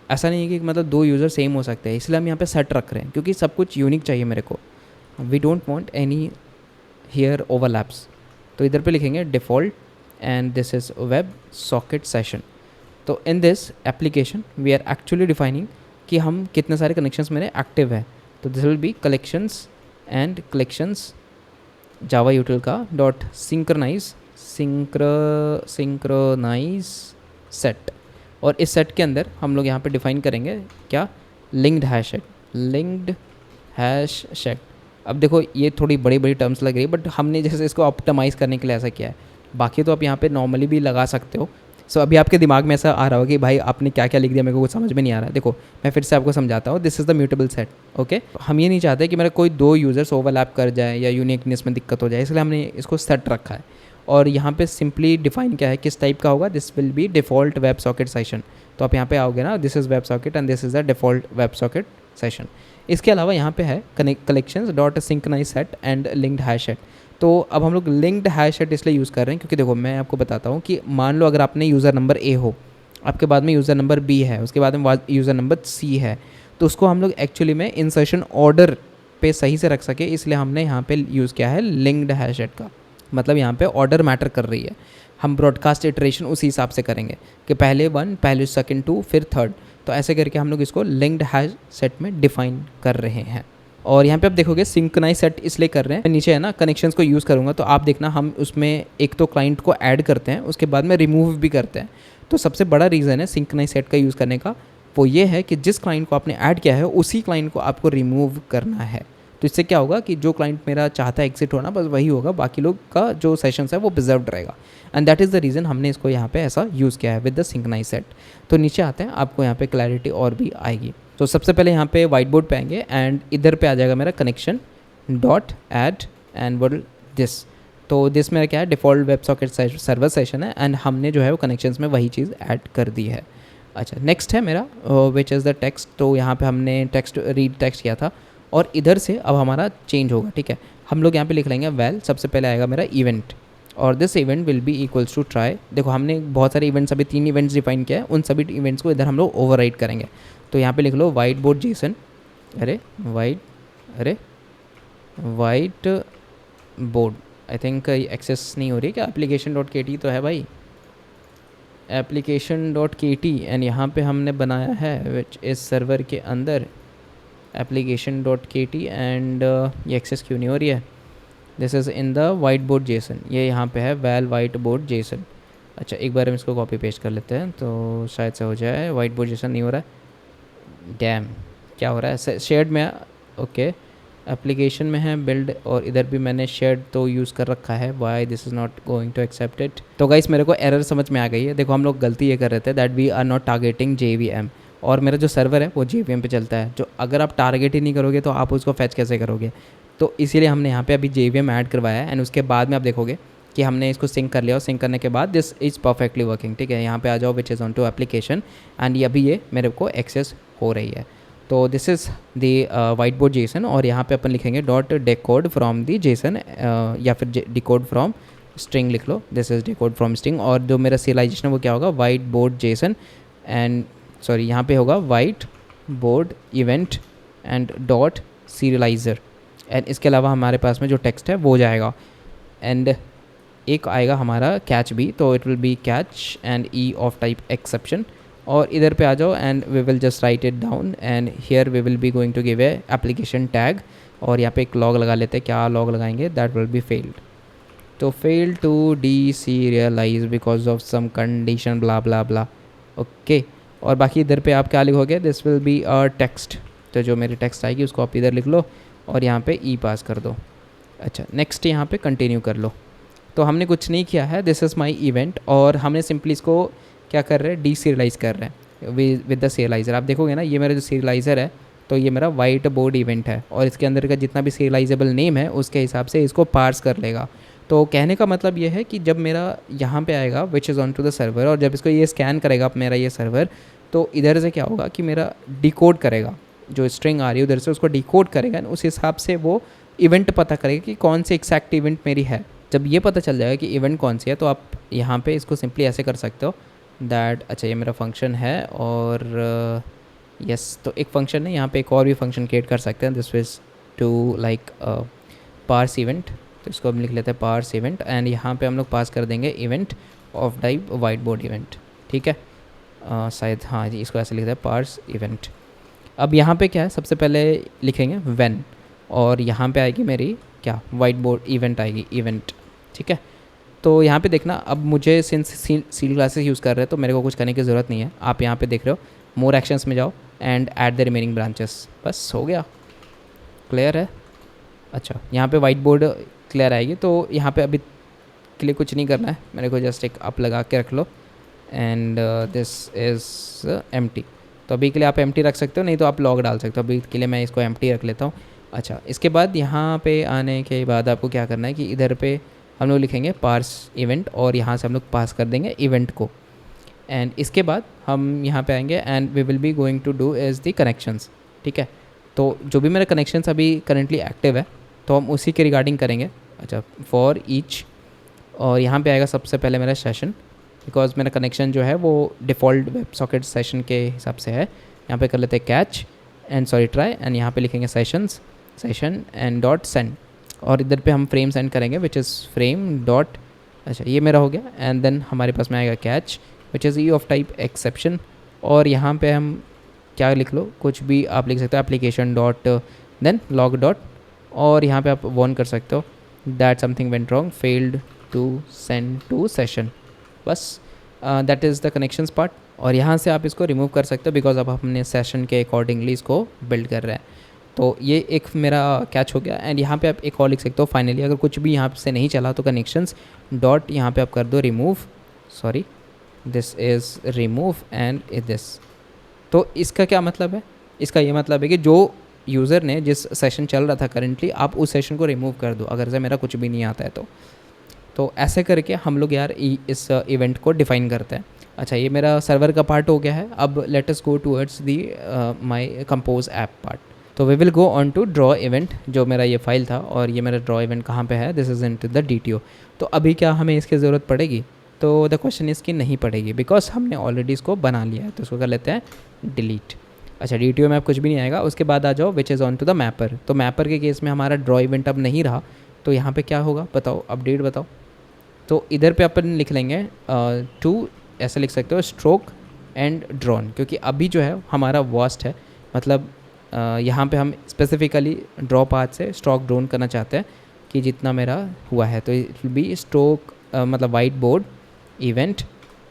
[SPEAKER 1] ऐसा नहीं है कि मतलब 2 यूज़र सेम हो सकते हैं, इसलिए हम यहाँ पे सेट रख रहे हैं क्योंकि सब कुछ यूनिक चाहिए मेरे को। We don't want any here overlaps. तो इधर पे लिखेंगे default and this is web socket session. तो in this application we are actually defining कि हम कितने सारे कनेक्शंस मेरे एक्टिव है। तो this will be collections and collections Java util का डॉट सिंक्रनाइज सेट, और इस सेट के अंदर हम लोग यहाँ पे डिफाइन करेंगे क्या, लिंक्ड हैश सेट। अब देखो ये थोड़ी बड़ी बड़ी टर्म्स लग रही है, बट हमने जैसे इसको ऑप्टिमाइज़ करने के लिए ऐसा किया है। बाकी तो आप यहाँ पे नॉर्मली भी लगा सकते हो। सो अभी आपके दिमाग में ऐसा आ रहा होगा कि भाई आपने क्या क्या लिख दिया, मेरे को कुछ समझ में नहीं आ रहा है। देखो मैं फिर से आपको समझाता हूँ, this is the mutable set. Okay, हम ये नहीं चाहते कि मेरा कोई 2 यूज़र्स ओवरलैप कर जाए या यूनिकनेस में दिक्कत हो जाए, इसलिए हमने इसको सेट रखा है। और यहाँ पे सिंपली डिफाइन क्या है, किस टाइप का होगा, this will be default web socket session. तो आप यहाँ पे आओगे ना, this is web socket and this is the default web socket session. इसके अलावा यहाँ पे है collections dot synchronize set and linked hash set. तो अब हम लोग लिंक्ड हैश सेट इसलिए यूज़ कर रहे हैं क्योंकि देखो मैं आपको बताता हूँ कि मान लो अगर आपने यूज़र नंबर ए हो, आपके बाद में यूज़र नंबर बी है, उसके बाद में यूज़र नंबर सी है, तो उसको हम लोग एक्चुअली में इंसर्शन ऑर्डर पे सही से रख सके, इसलिए हमने यहाँ पे यूज़ किया है लिंक्ड हैश सेट का। मतलब यहाँ पे ऑर्डर मैटर कर रही है, हम ब्रॉडकास्ट इटरेशन उसी हिसाब से करेंगे कि पहले 1, पहले सेकंड 2, फिर थर्ड। तो ऐसे करके हम लोग इसको लिंक्ड हैश सेट में डिफाइन कर रहे हैं। और यहाँ पे आप देखोगे सिंक्रोनाइज सेट इसलिए कर रहे हैं, नीचे है ना कनेक्शंस को यूज़ करूँगा तो आप देखना हम उसमें एक तो क्लाइंट को ऐड करते हैं, उसके बाद में रिमूव भी करते हैं। तो सबसे बड़ा रीज़न है सिंक्रोनाइज सेट का यूज़ करने का, वो ये है कि जिस क्लाइंट को आपने ऐड किया है उसी क्लाइंट को आपको रिमूव करना है। तो इससे क्या होगा कि जो क्लाइंट मेरा चाहता है एग्जिट होना बस वही होगा, बाकी लोग का जो सेशंस है वो प्रिजर्व्ड रहेगा। And that is the reason हमने इसको यहाँ पे ऐसा यूज़ किया है विद द सिंक्रोनाइज सेट। तो नीचे आते हैं, आपको यहाँ पे क्लैरिटी और भी आएगी। तो सबसे पहले यहाँ पे वाइट बोर्ड पे आएंगे एंड इधर पे आ जाएगा मेरा connection dot add and word this. तो दिस मेरा क्या है, default web socket server session है एंड हमने जो है वो कनेक्शंस में वही चीज़ ऐड कर दी है। अच्छा, नेक्स्ट है मेरा विच इज़ द टेक्स्ट। तो यहाँ पे हमने टेक्स्ट रीड टेक्स्ट किया था और इधर से अब हमारा चेंज होगा। ठीक है, हम लोग यहाँ पे लिख लेंगे वेल, सबसे पहले आएगा मेरा इवेंट और this event will be equals to try. देखो हमने बहुत सारे इवेंट्स, अभी 3 इवेंट्स डिफाइन किया है, उन सभी इवेंट्स को इधर हम लोग ओवरराइड करेंगे। तो यहाँ पे लिख लो white board JSON, white board, I think access नहीं हो रही है क्या, एप्लीकेशन डॉट के टी तो है भाई, एप्लीकेशन डॉट के टी एंड यहाँ पे हमने बनाया है विच इस सर्वर के अंदर एप्लीकेशन डॉट के टी एंड ये एक्सेस क्यों नहीं हो रही है, this is in the white board Jason, ये यहाँ पे है वेल वाइट बोर्ड जेसन। अच्छा, एक बार हम इसको कॉपी पेस्ट कर लेते हैं तो शायद से हो जाए। वाइट बोर्ड जेसन नहीं हो रहा है, डैम क्या हो रहा है, शेयर्ड में ओके, एप्लीकेशन में है बिल्ड और इधर भी मैंने शेयर्ड तो यूज़ कर रखा है, why this is not going to accept it. तो गाइस मेरे को एरर समझ में आ गई है। देखो हम लोग गलती ये कर रहे थे that we are not targeting JVM और मेरा जो सर्वर है वो JVM पे चलता है, जो अगर आप टारगेट ही नहीं करोगे तो आप उसको फैच कैसे करोगे। तो इसीलिए हमने यहाँ पे अभी JVM ऐड करवाया है एंड उसके बाद में आप देखोगे कि हमने इसको सिंक कर लिया और सिंक करने के बाद दिस इज़ परफेक्टली वर्किंग। ठीक है, यहाँ पे आ जाओ which is on to application and अभी ये मेरे को एक्सेस हो रही है। तो this is the white board JSON और यहाँ पे अपन लिखेंगे dot decode from the JSON या फिर डिकोड फ्रॉम स्ट्रिंग लिख लो, this is decode from string. और जो मेरा सीरियलाइजेशन है वो क्या होगा, white board JSON and sorry यहाँ पे होगा white board event and dot serializer and इसके अलावा हमारे पास में जो टेक्स्ट है वो जाएगा एंड एक आएगा हमारा कैच भी, तो it will be catch and e of type exception. और इधर पे आ जाओ and we will just write it down and here we will be going to give a application tag और यहाँ पे एक लॉग लगा लेते हैं। क्या लॉग लगाएंगे, दैट विल बी फेल्ड, तो fail to deserialize because of some condition blah blah blah okay. और बाकी इधर पे आप क्या लिखोगे, this will be a text, तो जो मेरी टेक्स्ट आएगी उसको आप इधर लिख लो और यहाँ पे ई पास कर दो। अच्छा, नेक्स्ट यहाँ पे कंटिन्यू कर लो। तो हमने कुछ नहीं किया है, दिस इज़ माई इवेंट और हमने सिंपली इसको क्या कर रहे हैं, डी सीरियलाइज़ कर रहे हैं विद द सीरियलाइज़र। आप देखोगे ना, ये मेरा जो सीरियलाइज़र है तो ये मेरा वाइट बोर्ड इवेंट है और इसके अंदर का जितना भी सीरियलाइजेबल नेम है उसके हिसाब से इसको पार्स कर लेगा। तो कहने का मतलब ये है कि जब मेरा यहाँ पे आएगा which is on to the server और जब इसको ये स्कैन करेगा मेरा ये सर्वर, तो इधर से क्या होगा कि मेरा डिकोड करेगा, जो स्ट्रिंग आ रही है उधर से उसको डिकोड करेगा उस हिसाब से वो इवेंट पता करेगा कि कौन सी एक्जैक्ट इवेंट मेरी है। जब ये पता चल जाएगा कि इवेंट कौन सी है तो आप यहाँ पे इसको सिंपली ऐसे कर सकते हो दैट, अच्छा ये मेरा फंक्शन है और यस तो एक फंक्शन है, यहाँ पे एक और भी फंक्शन क्रिएट कर सकते हैं, this is to like parse event. तो इसको हम लिख लेते हैं पार्स इवेंट एंड यहाँ पे हम लोग पास कर देंगे event of type white board event. ठीक है, शायद हाँ जी, इसको ऐसे लिखते हैं पार्स इवेंट। अब यहाँ पे क्या है, सबसे पहले लिखेंगे व्हेन और यहाँ पे आएगी मेरी क्या, वाइट बोर्ड इवेंट आएगी, इवेंट। ठीक है, तो यहाँ पे देखना, अब मुझे सिंस सी क्लासेस यूज़ कर रहे हैं तो मेरे को कुछ करने की ज़रूरत नहीं है। आप यहाँ पे देख रहे हो मोर एक्शंस में जाओ and add the remaining branches, बस हो गया, क्लियर है। अच्छा, यहाँ पे वाइट बोर्ड क्लियर आएगी तो यहाँ पे अभी के लिए कुछ नहीं करना है, मेरे को जस्ट एक अप लगा के रख लो एंड दिस इज़ एम्प्टी। तो अभी के लिए आप एम्प्टी रख सकते हो, नहीं तो आप लॉग डाल सकते हो, अभी के लिए मैं इसको एम्प्टी रख लेता हूँ। अच्छा, इसके बाद यहाँ पे आने के बाद आपको क्या करना है कि इधर पे हम लोग लिखेंगे पार्स इवेंट और यहाँ से हम लोग पास कर देंगे इवेंट को एंड इसके बाद हम यहाँ पे आएंगे and we will be going to do as the connections. ठीक है, तो जो भी मेरे कनेक्शंस अभी करेंटली एक्टिव है तो हम उसी के रिगार्डिंग करेंगे। अच्छा, फॉर ईच और यहाँ पे आएगा सबसे पहले मेरा सेशन, बिकॉज मेरा कनेक्शन जो है वो डिफ़ॉल्ट वेब सॉकेट सेशन के हिसाब से है। यहाँ पे कर लेते हैं catch and sorry try and यहाँ पे लिखेंगे sessions, session and dot send और इधर पे हम फ्रेम सेंड करेंगे विच इज़ फ्रेम डॉट, अच्छा ये मेरा हो गया एंड देन हमारे पास में आएगा catch which is E of type exception और यहाँ पे हम क्या लिख लो, कुछ भी आप लिख सकते हो, application dot then log dot और यहाँ पे आप वॉर्न कर सकते हो that something went wrong, failed to send to session, बस that is the connections part. और यहाँ से आप इसको रिमूव कर सकते हो बिकॉज अब हमने सेशन के अकॉर्डिंगली इसको बिल्ड कर रहे हैं। तो ये एक मेरा कैच हो गया। एंड यहाँ पे आप एक और लिख सकते हो फाइनली, अगर कुछ भी यहाँ से नहीं चला तो कनेक्शंस डॉट यहाँ पे आप कर दो remove, sorry this is remove and this. तो इसका क्या मतलब है? इसका ये मतलब है कि जो यूज़र ने जिस सेशन चल रहा था करेंटली, आप उस सेशन को रिमूव कर दो अगर से मेरा कुछ भी नहीं आता है तो ऐसे करके हम लोग यार इस इवेंट को डिफ़ाइन करते हैं। अच्छा, ये मेरा सर्वर का पार्ट हो गया है। अब let us go towards the my compose app part. तो we will go on to draw event, जो मेरा ये फाइल था। और ये मेरा ड्रॉ इवेंट कहाँ पे है? This is into the DTO। तो अभी क्या हमें इसकी ज़रूरत पड़ेगी? तो द क्वेश्चन इसकी नहीं पड़ेगी बिकॉज हमने ऑलरेडी इसको बना लिया है। तो इसको कर लेते हैं डिलीट। अच्छा, DTO में अब कुछ भी नहीं आएगा। उसके बाद आ जाओ which is on to the mapper. तो मैपर के केस में हमारा ड्रॉ इवेंट अब नहीं रहा, तो यहाँ पे क्या होगा बताओ, अपडेट बताओ। तो इधर पे अपन लिख लेंगे टू, ऐसे लिख सकते हो स्ट्रोक एंड ड्रोन, क्योंकि अभी जो है हमारा वास्ट है। मतलब यहाँ पे हम स्पेसिफिकली ड्रॉ पाथ से स्ट्रोक ड्रोन करना चाहते हैं कि जितना मेरा हुआ है। तो इट विल बी स्ट्रोक मतलब white board event,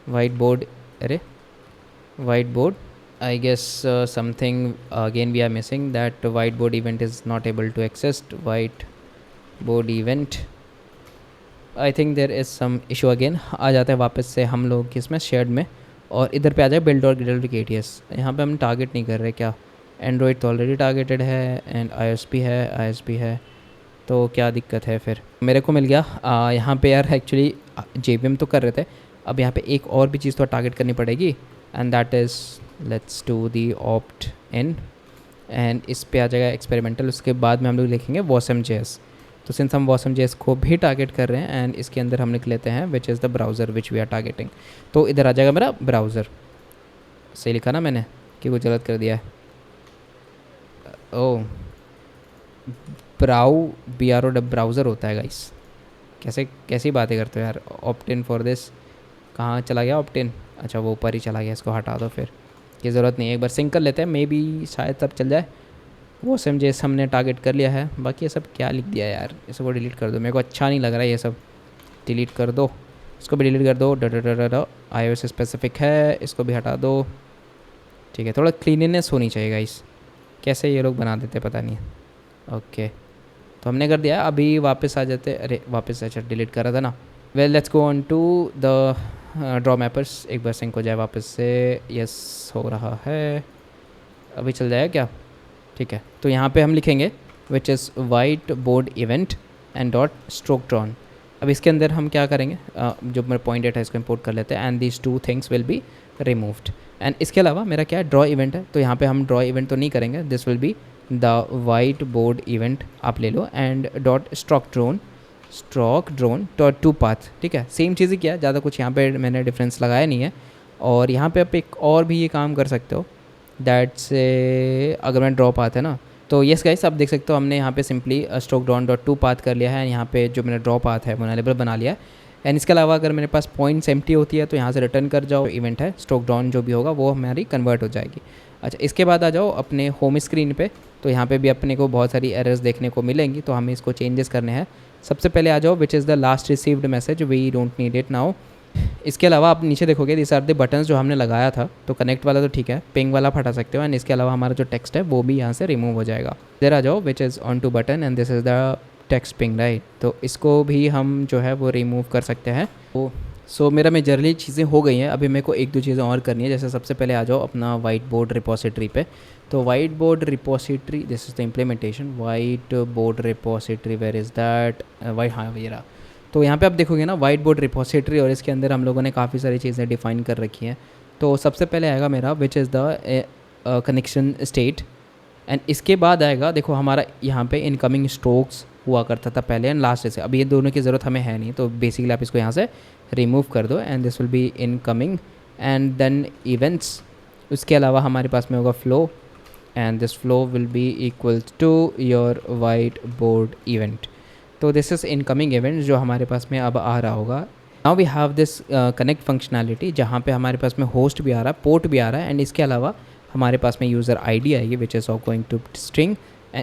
[SPEAKER 1] white board, अरे white board, I guess something again we are missing, that whiteboard event is not able to access whiteboard event. I think there is some issue again। आ जाते हैं वापस से हम लोग किसमें, shared में। और इधर पे आ जाए बिल्ड और ग्रिड KTS। यहाँ पे हम टारगेट नहीं कर रहे क्या? एंड्रॉयड तो ऑलरेडी टारगेटेड है एंड iOS भी है, तो क्या दिक्कत है फिर? मेरे को मिल गया यहाँ पे यार। एक्चुअली JVM तो कर रहे थे, अब यहाँ पे एक और भी चीज़ तो टारगेट करनी पड़ेगी and that is let's do the opt in. And इस पे आ जाएगा एक्सपेरिमेंटल। उसके बाद में हम लोग लिखेंगे wasm.js। तो सिंस हम wasm.js को भी टारगेट कर रहे हैं एंड इसके अंदर हम लिख लेते हैं which is the browser which we are targeting. तो इधर आ जाएगा मेरा ब्राउज़र। सही लिखा ना मैंने कि कुछ गलत कर दिया है? ओह, BRO ब्राउज़र होता है गाइस। कैसी बातें करते हो यार? ऑप्ट इन फॉर दिस कहाँ चला गया ऑप्ट इन? अच्छा, वो ऊपर ही चला गया, इसको हटा दो फिर, की ज़रूरत नहीं है। एक बार सिंक कर लेते हैं, मे बी शायद तब चल जाए। wasm.js हमने टारगेट कर लिया है। बाकी ये सब क्या लिख दिया यार, इसको डिलीट कर दो, मेरे को अच्छा नहीं लग रहा है ये सब। डिलीट कर दो, इसको भी डिलीट कर दो। iOS स्पेसिफिक है, इसको भी हटा दो। ठीक है, थोड़ा क्लीननेस होनी चाहिए गाइस। कैसे ये लोग बना देते पता नहीं। ओके, तो हमने कर दिया। अभी वापस आ जाते, अरे वापस, अच्छा डिलीट करा था ना। Well let's go on to the draw mappers. एक बार सिंक हो जाए वापस से। यस हो रहा है, अभी चल जाएगा क्या? ठीक है, तो यहाँ पे हम लिखेंगे which is white board event and dot stroke drawn. अब इसके अंदर हम क्या करेंगे, जो मेरा पॉइंट डेटा है इसको इंपोर्ट कर लेते हैं and these two things will be removed. And इसके अलावा मेरा क्या है, ड्रॉ इवेंट है। तो यहाँ पे हम ड्रॉ इवेंट तो नहीं करेंगे, this will be the white board event आप ले लो and dot stroke drawn dot to path. ठीक है, सेम चीज़ ही किया है, ज़्यादा कुछ यहाँ पे मैंने डिफरेंस लगाया नहीं है। और यहाँ पे आप एक और भी ये काम कर सकते हो, दैट से अगर मैं ड्रॉ पाथ है ना, तो येस गाइस आप देख सकते हो हमने यहाँ पे simply stroke drawn dot to path कर लिया है। यहाँ पे जो मेरा ड्रॉ पाथ है वो एनेबल बना लिया है। एंड इसके अलावा अगर मेरे पास पॉइंट्स एम्प्टी होती है तो यहाँ से रिटर्न कर जाओ, इवेंट है स्ट्रोक ड्रॉन जो भी होगा वो हमारी कन्वर्ट हो जाएगी। अच्छा, इसके बाद आ जाओ अपने होम स्क्रीन पे। तो यहाँ पे भी अपने को बहुत सारी एरर्स देखने को मिलेंगी, तो हमें इसको चेंजेस करने हैं। सबसे पहले आ जाओ which is the last received message, we don't need it now. इसके अलावा आप नीचे देखोगे दिस आर द बटन्स जो हमने लगाया था। तो कनेक्ट वाला तो ठीक है, पिंग वाला आप हटा सकते हो। एंड इसके अलावा हमारा जो टेक्स्ट है वो भी यहाँ से रिमूव हो जाएगा। इधर आ जाओ which is on to button and this is the text ping, right. तो इसको भी हम जो है वो रिमूव कर सकते हैं। तो सो मेरा मेजरली चीज़ें हो गई हैं। अभी मेरे को एक दो चीज़ें और करनी है। जैसे सबसे पहले आ जाओ अपना वाइट बोर्ड रिपोजिटरी पे। तो white board repository, this is the implementation. White board repository, where is that? White, हाँ ये रहा। तो यहाँ पे आप देखोगे ना वाइट बोर्ड रिपोजिटरी, और इसके अंदर हम लोगों ने काफ़ी सारी चीज़ें डिफ़ाइन कर रखी हैं। तो सबसे पहले आएगा मेरा विच is the connection state. And इसके बाद आएगा, देखो हमारा यहाँ पे इनकमिंग स्ट्रोक्स हुआ करता था पहले एंड लास्ट से। अभी ये दोनों की ज़रूरत हमें है नहीं, तो बेसिकली आप इसको यहाँ से रिमूव कर दो and this will be incoming and then events. उसके अलावा हमारे पास में होगा flow and this flow will be equal to your white board event. तो दिस इज़ इनकमिंग इवेंट जो हमारे पास में अब आ रहा होगा। Now we have this connect functionality जहाँ पे हमारे पास में होस्ट भी आ रहा है, पोर्ट भी आ रहा है एंड इसके अलावा हमारे पास में यूज़र आईडी आएगी which is going to string.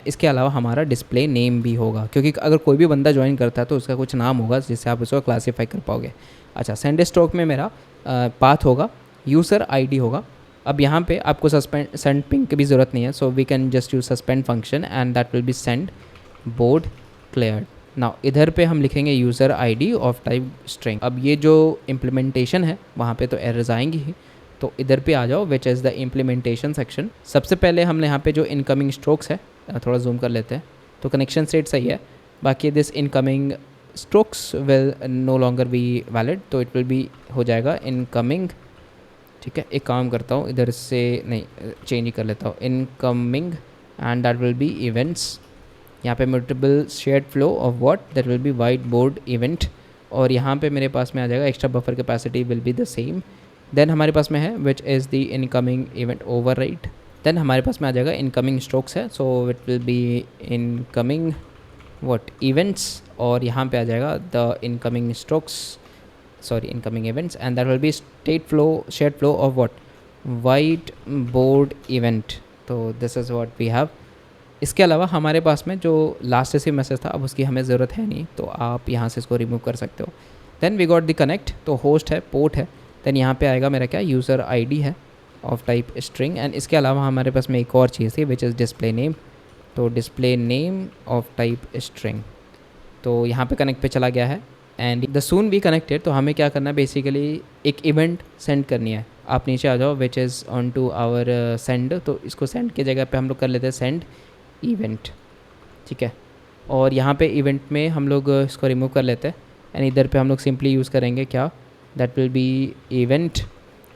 [SPEAKER 1] इसके अलावा हमारा डिस्प्ले नेम भी होगा, क्योंकि अगर कोई भी बंदा ज्वाइन करता है तो उसका कुछ नाम होगा जिससे आप उसको क्लासीफाई कर पाओगे। अच्छा, सेंड स्ट्रोक में मेरा पाथ होगा यूज़र आईडी होगा। अब यहाँ पे आपको सस्पेंड सेंड पिंग की भी ज़रूरत नहीं है, so we can just use suspend function and that will be send board cleared. Now इधर पे हम लिखेंगे user ID of type string. अब ये जो इम्प्लीमेंटेशन है वहाँ पे तो एरर्स आएंगी ही, तो इधर पे आ जाओ which is the implementation section. सबसे पहले हमने यहाँ पे जो इनकमिंग स्ट्रोक्स है, थोड़ा जूम कर लेते हैं, तो कनेक्शन स्टेट सही है, बाकी this incoming strokes will no longer be valid, तो इट विल बी हो जाएगा इनकमिंग। ठीक है, एक काम करता हूँ इधर से, नहीं चेंज ही कर लेता हूँ, incoming and that will be events. यहाँ पे multiple shared flow of what, that will be white board event. और यहाँ पे मेरे पास में आ जाएगा extra buffer capacity will be the same. Then हमारे पास में है which is the incoming event override. Then हमारे पास में आ जाएगा इनकमिंग स्ट्रोक्स है, so it will be incoming what events, और यहाँ पे आ जाएगा the incoming strokes, sorry incoming events, and that will be state flow shared flow of what white board event. तो this is what we have. इसके अलावा हमारे पास में जो लास्ट से मैसेज था, अब उसकी हमें ज़रूरत है नहीं, तो आप यहाँ से इसको रिमूव कर सकते हो। Then we got the connect, तो होस्ट है, पोर्ट है, देन यहाँ पे आएगा मेरा क्या यूज़र आईडी है ऑफ टाइप स्ट्रिंग, एंड इसके अलावा हमारे पास में एक और चीज़ थी विच इज़ डिस्प्ले नेम, तो display name of type string, तो यहाँ पे कनेक्ट पे चला गया है। And the soon be connected, तो हमें क्या करना है, बेसिकली एक इवेंट सेंड करनी है। आप नीचे आ जाओ which is on to our send, तो इसको सेंड की जगह पे हम लोग कर लेते हैं सेंड इवेंट। ठीक है, और यहाँ पे इवेंट में हम लोग इसको रिमूव कर लेते हैं, एंड इधर पे हम लोग सिंपली यूज़ करेंगे क्या, that will be event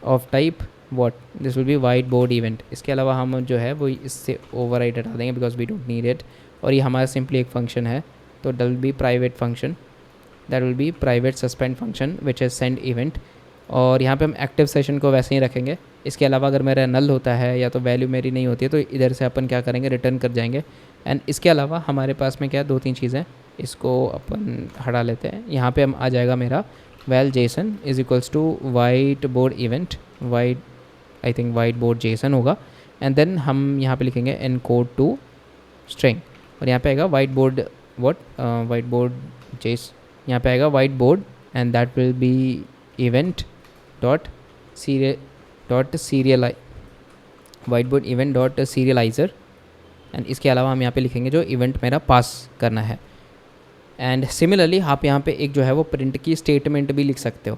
[SPEAKER 1] of type what, this will be white board event. इसके अलावा हम जो है वो इससे ओवरराइड हटा देंगे because we don't need it, और ये हमारा सिंपली एक फंक्शन है, तो that will be private function, that will be private suspend function which is send event. और यहाँ पे हम एक्टिव सेशन को वैसे ही रखेंगे। इसके अलावा अगर मेरा नल होता है या तो वैल्यू मेरी नहीं होती है, तो इधर से अपन क्या करेंगे, रिटर्न कर जाएंगे। एंड इसके अलावा हमारे पास में क्या दो तीन चीज़ें, इसको अपन हटा लेते हैं। यहाँ पे हम आ जाएगा मेरा well JSON is equals to white board event, white I think white board JSON होगा, एंड देन हम यहाँ पे लिखेंगे एनकोड टू स्ट्रिंग, और यहाँ पे आएगा white board what white board JSON, यहाँ पे आएगा white board and that will be event dot serial white board event dot serializer. And इसके अलावा हम यहाँ पे लिखेंगे जो इवेंट मेरा पास करना है। एंड सिमिलरली आप यहाँ पे एक जो है वो प्रिंट की स्टेटमेंट भी लिख सकते हो।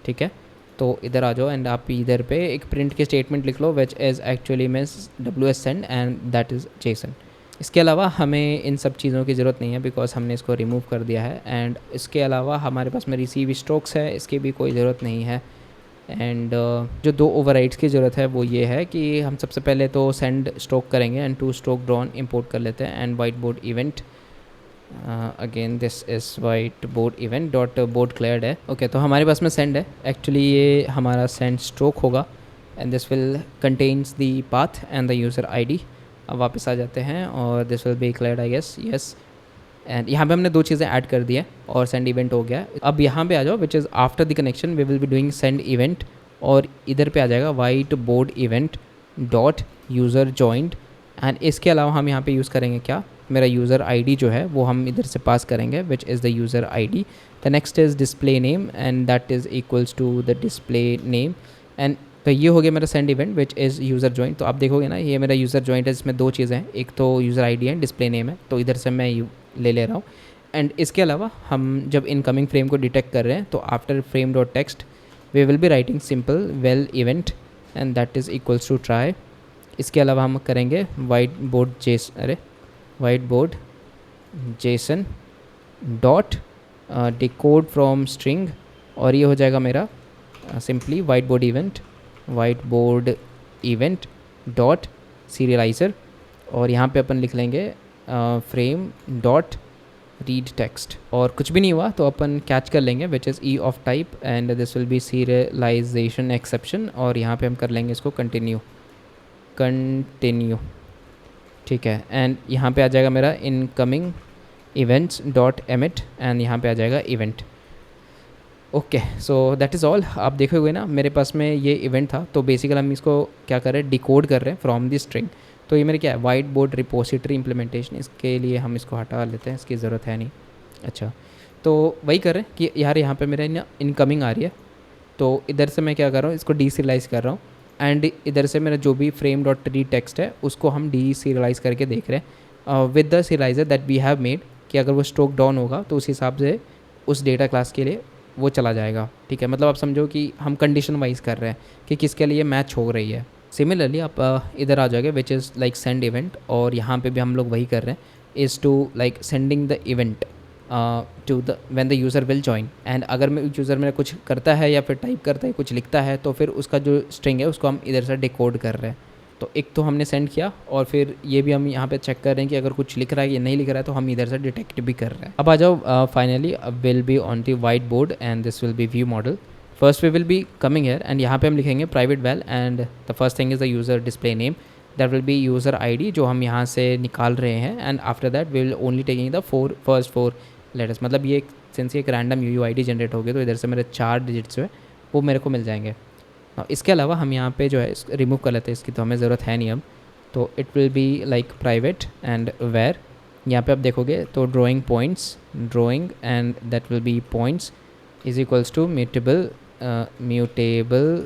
[SPEAKER 1] ठीक है, तो इधर आ जाओ एंड आप इधर पे एक प्रिंट की स्टेटमेंट लिख लो which is actually means WS send and that is JSON. इसके अलावा हमें इन सब चीज़ों की ज़रूरत नहीं है बिकॉज हमने इसको रिमूव कर दिया है। एंड इसके अलावा हमारे पास में रिसीव स्ट्रोक्स है, इसकी भी कोई ज़रूरत नहीं है। एंड जो दो ओवरराइड्स की ज़रूरत है वो ये है कि हम सबसे पहले तो सेंड स्ट्रोक करेंगे and to stroke drawn import कर लेते हैं। And white board event again this is white board event dot board cleared है। ओके, तो हमारे पास में सेंड है, एक्चुअली ये हमारा सेंड स्ट्रोक होगा and this will contains the path and the user ID. अब वापस आ जाते हैं और this will be cleared I guess, yes. And यहाँ पे हमने दो चीज़ें ऐड कर दी है और सेंड इवेंट हो गया। अब यहाँ पे आ जाओ which is after the connection we will be doing send event, और इधर पे आ जाएगा white board event dot user joint. And इसके अलावा हम यहाँ पे यूज़ करेंगे क्या, मेरा यूज़र आईडी जो है वो हम इधर से पास करेंगे which is the user ID. The next is display name and that is equals to the display name. And तो ये हो गया मेरा send event which is user joint. तो आप देखोगे ना ये मेरा यूज़र जॉइंट है, इसमें दो चीज़ें हैं, एक तो यूज़र आईडी है, डिस्प्ले नेम है, तो इधर से मैं ले रहा हूँ। एंड इसके अलावा हम जब इनकमिंग फ्रेम को डिटेक्ट कर रहे हैं तो after frame dot text we will be writing simple well event and that is equals to try. इसके अलावा हम करेंगे white board JSON dot decode from string, और ये हो जाएगा मेरा simply white board event dot serializer. और यहाँ पे अपन लिख लेंगे फ्रेम डॉट रीड टेक्स्ट, और कुछ भी नहीं हुआ तो अपन कैच कर लेंगे which is E of type and this will B serialisation exception, और यहाँ पे हम कर लेंगे इसको कंटिन्यू। ठीक है, एंड यहाँ पे आ जाएगा मेरा incoming events dot emit and यहाँ पे आ जाएगा event. Okay, so that is all. आप देखोगे ना मेरे पास में ये इवेंट था, तो बेसिकली हम इसको क्या कर रहे हैं, डिकोड कर रहे हैं फ्रॉम दी स्ट्रिंग। तो ये मेरे क्या है, वाइट बोर्ड रिपोजिटरी इम्प्लीमेंटेशन, इसके लिए हम इसको हटा लेते हैं, इसकी ज़रूरत है नहीं। अच्छा, तो वही कर रहे हैं कि यार यहाँ पे मेरा इनकमिंग आ रही है, तो इधर से मैं क्या कर रहा हूँ, इसको डीसीरियलाइज़ कर रहा हूँ एंड इधर से मेरा जो भी फ्रेम डॉट ट्री टेक्स्ट है उसको हम डीसीरियलाइज़ करके देख रहे हैं with the serializer that we have made, कि अगर वो स्ट्रोक डाउन होगा तो उस हिसाब से उस डेटा क्लास के लिए वो चला जाएगा। ठीक है, मतलब आप समझो कि हम कंडीशन वाइज कर रहे हैं कि किसके लिए मैच हो रही है। सिमिलरली आप इधर आ जाओगे which is like send event, और यहाँ पे भी हम लोग वही कर रहे हैं, is to like sending the event to the when the user will join. And अगर यूज़र मेरा कुछ करता है या फिर टाइप करता है, कुछ लिखता है, तो फिर उसका जो स्ट्रिंग है उसको हम इधर से डिकोड कर रहे हैं। तो एक तो हमने सेंड किया, और फिर ये भी हम यहाँ पे चेक कर रहे हैं कि अगर कुछ लिख रहा है या नहीं लिख रहा है, तो हम इधर से डिटेक्ट भी कर रहे हैं। अब आ जाओ, finally will be on the white board and this will be view model. First we will be coming here and यहाँ पे हम लिखेंगे private well and the first thing is the user display name, that will be user ID जो हम यहाँ से निकाल रहे हैं। And after that we will only taking the first four letters, मतलब ये सिंस एक रैंडम UUID जनरेट हो गया तो इधर से मेरे 4 डिजिट्स जो है वो मेरे को मिल जाएंगे। इसके अलावा हम यहाँ पे जो है रिमूव कर लेते हैं, इसकी तो हमें ज़रूरत है नहीं अब। तो it will be like private and where, यहाँ पे आप देखोगे तो drawing points, drawing and that will be points is equals to mutable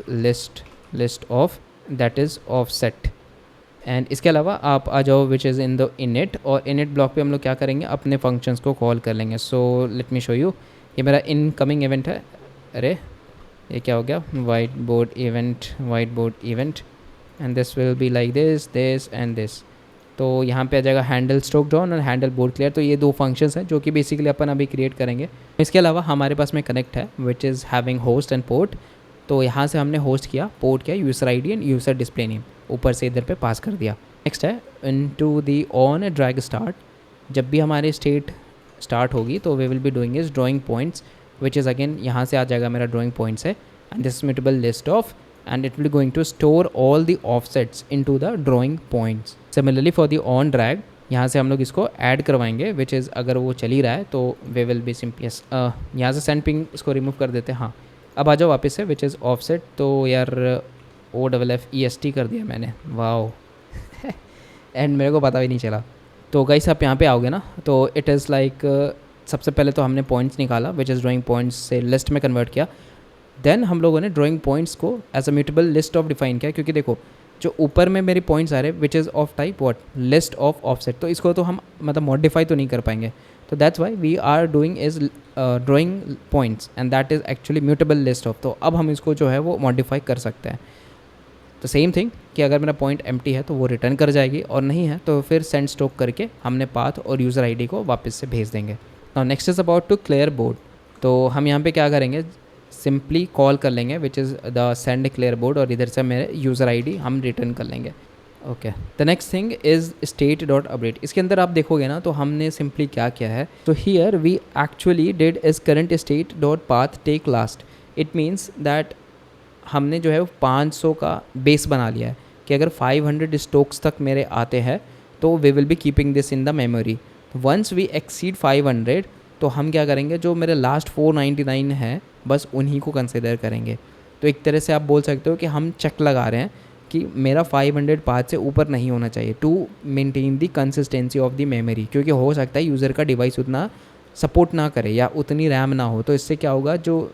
[SPEAKER 1] list of that is offset. And इसके अलावा आप आ जाओ which is in the init, और इनिट ब्लॉक पे हम लोग क्या करेंगे, अपने फंक्शंस को कॉल कर लेंगे। So let me show you, ये मेरा इनकमिंग इवेंट है। अरे ये क्या हो गया, white board event and this will be like this and this. तो यहाँ पे आ जाएगा हैंडल स्ट्रोक डाउन और हैंडल बोर्ड क्लियर। तो ये 2 फंक्शंस हैं जो कि बेसिकली अपन अभी क्रिएट करेंगे। इसके अलावा हमारे पास में कनेक्ट है which is having host and port. तो यहाँ से हमने होस्ट किया, पोर्ट किया, user ID and user display name ऊपर से इधर पे पास कर दिया। नेक्स्ट है into the on drag start. जब भी हमारी स्टेट स्टार्ट होगी तो we will be doing is drawing points which is again यहाँ से आ जाएगा मेरा ड्राइंग पॉइंट्स है and this mutable list of and it will going to store all the offsets into the drawing points. Similarly for the on drag यहाँ से हम लोग इसको ऐड करवाएंगे विच इज़ अगर वो चल ही रहा है तो वे विल बी सिंपली यहाँ से सेंड पिंग इसको रिमूव कर देते हैं। हाँ, अब आ जाओ वापस से विच इज़ ऑफसेट। तो यार OFFEST कर दिया मैंने, वाओ एंड मेरे को पता भी नहीं चला। तो गाइस आप यहाँ पे आओगे ना, तो इट इज़ लाइक सबसे पहले तो हमने पॉइंट्स निकाला विच इज़ ड्राइंग पॉइंट्स से लिस्ट में कन्वर्ट किया। देन हम लोगों ने ड्राइंग पॉइंट्स को as a mutable list of define किया, क्योंकि देखो जो ऊपर में मेरे पॉइंट्स आ रहे हैं which is of type what, list of offset, तो इसको तो हम मतलब मॉडिफाई तो नहीं कर पाएंगे। तो that's why we are doing is drawing points and that is actually mutable list of. तो अब हम इसको जो है वो मॉडिफाई कर सकते हैं। तो सेम थिंग कि अगर मेरा पॉइंट एम्प्टी है तो वो रिटर्न कर जाएगी, और नहीं है तो फिर सेंड स्टॉक करके हमने पाथ और यूज़र ID को वापस से भेज देंगे। Now next is about to clear board. तो हम यहाँ पे क्या करेंगे, सिंपली कॉल कर लेंगे which is the send clear board, और इधर से मेरे यूज़र ID हम रिटर्न कर लेंगे। Okay, the next thing is state dot update. इसके अंदर आप देखोगे ना तो हमने सिंपली क्या किया है, तो here we actually did is current state dot path take last. It means that हमने जो है वो 500 का बेस बना लिया है कि अगर 500 स्टोक्स तक मेरे आते हैं तो we will be keeping this in the memory. Once we exceed 500 तो हम क्या करेंगे, जो मेरे लास्ट 499 है बस उन्हीं को कंसिडर करेंगे। तो एक तरह से आप बोल सकते हो कि हम चेक लगा रहे हैं कि मेरा 500 पाथ से ऊपर नहीं होना चाहिए to maintain the consistency of the memory, क्योंकि हो सकता है यूज़र का डिवाइस उतना सपोर्ट ना करे या उतनी रैम ना हो, तो इससे क्या होगा, जो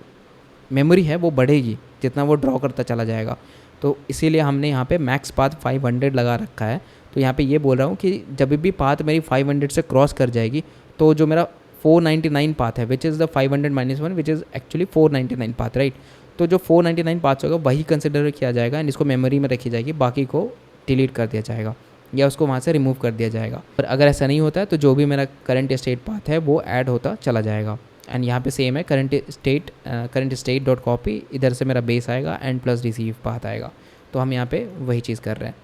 [SPEAKER 1] मेमोरी है वो बढ़ेगी जितना वो ड्रॉ करता चला जाएगा। तो इसीलिए हमने यहाँ पे मैक्स पाथ 500 लगा रखा है। तो यहाँ पे ये बोल रहा हूँ कि जब भी पाथ मेरी 500 से क्रॉस कर जाएगी तो जो मेरा 499 पाथ है which is the 500-1 which is actually 499 path, right. तो जो 499 पाथ्स होगा वही कंसिडर किया जाएगा एंड इसको मेमोरी में रखी जाएगी, बाकी को डिलीट कर दिया जाएगा या उसको वहाँ से रिमूव कर दिया जाएगा। पर अगर ऐसा नहीं होता है तो जो भी मेरा करंट स्टेट पाथ है वो ऐड होता चला जाएगा। एंड यहाँ पे सेम है, करंट स्टेट डॉट कॉपी, इधर से मेरा बेस आएगा एंड प्लस रिसीव पाथ आएगा। तो हम यहाँ पे वही चीज़ कर रहे हैं।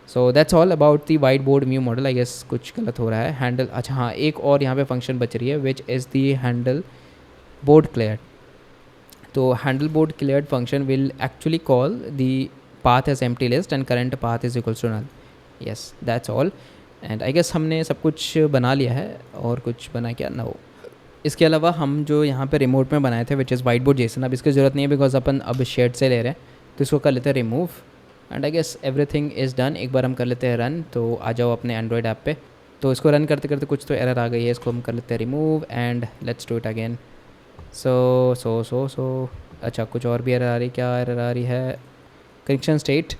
[SPEAKER 1] So that's all about the white board म्यू मॉडल। आई गेस कुछ गलत हो रहा है। हैंडल, अच्छा हाँ, एक और यहाँ पे फंक्शन बच रही है which is the handle board clear. तो handle board cleared function will actually call the path as empty list and current path is equals to null. Yes, that's all. And I guess हमने सब कुछ बना लिया है और कुछ बना क्या ना हो। इसके अलावा हम जो यहाँ पे रिमोट में बनाए थे which is white board Jason, अब इसकी ज़रूरत नहीं है बिकॉज अपन अब शेड से ले रहे हैं, तो इसको कर लेते हैं remove and I guess everything is done. एक बार हम कर लेते हैं रन। तो आ जाओ अपने एंड्रॉयड ऐप पे। तो इसको रन करते करते कुछ तो एरर आ गई है, इसको हम कर लेते हैं remove and let's do it again. So अच्छा कुछ और भी एरर आ रही, क्या एरर आ रही है? Connection state.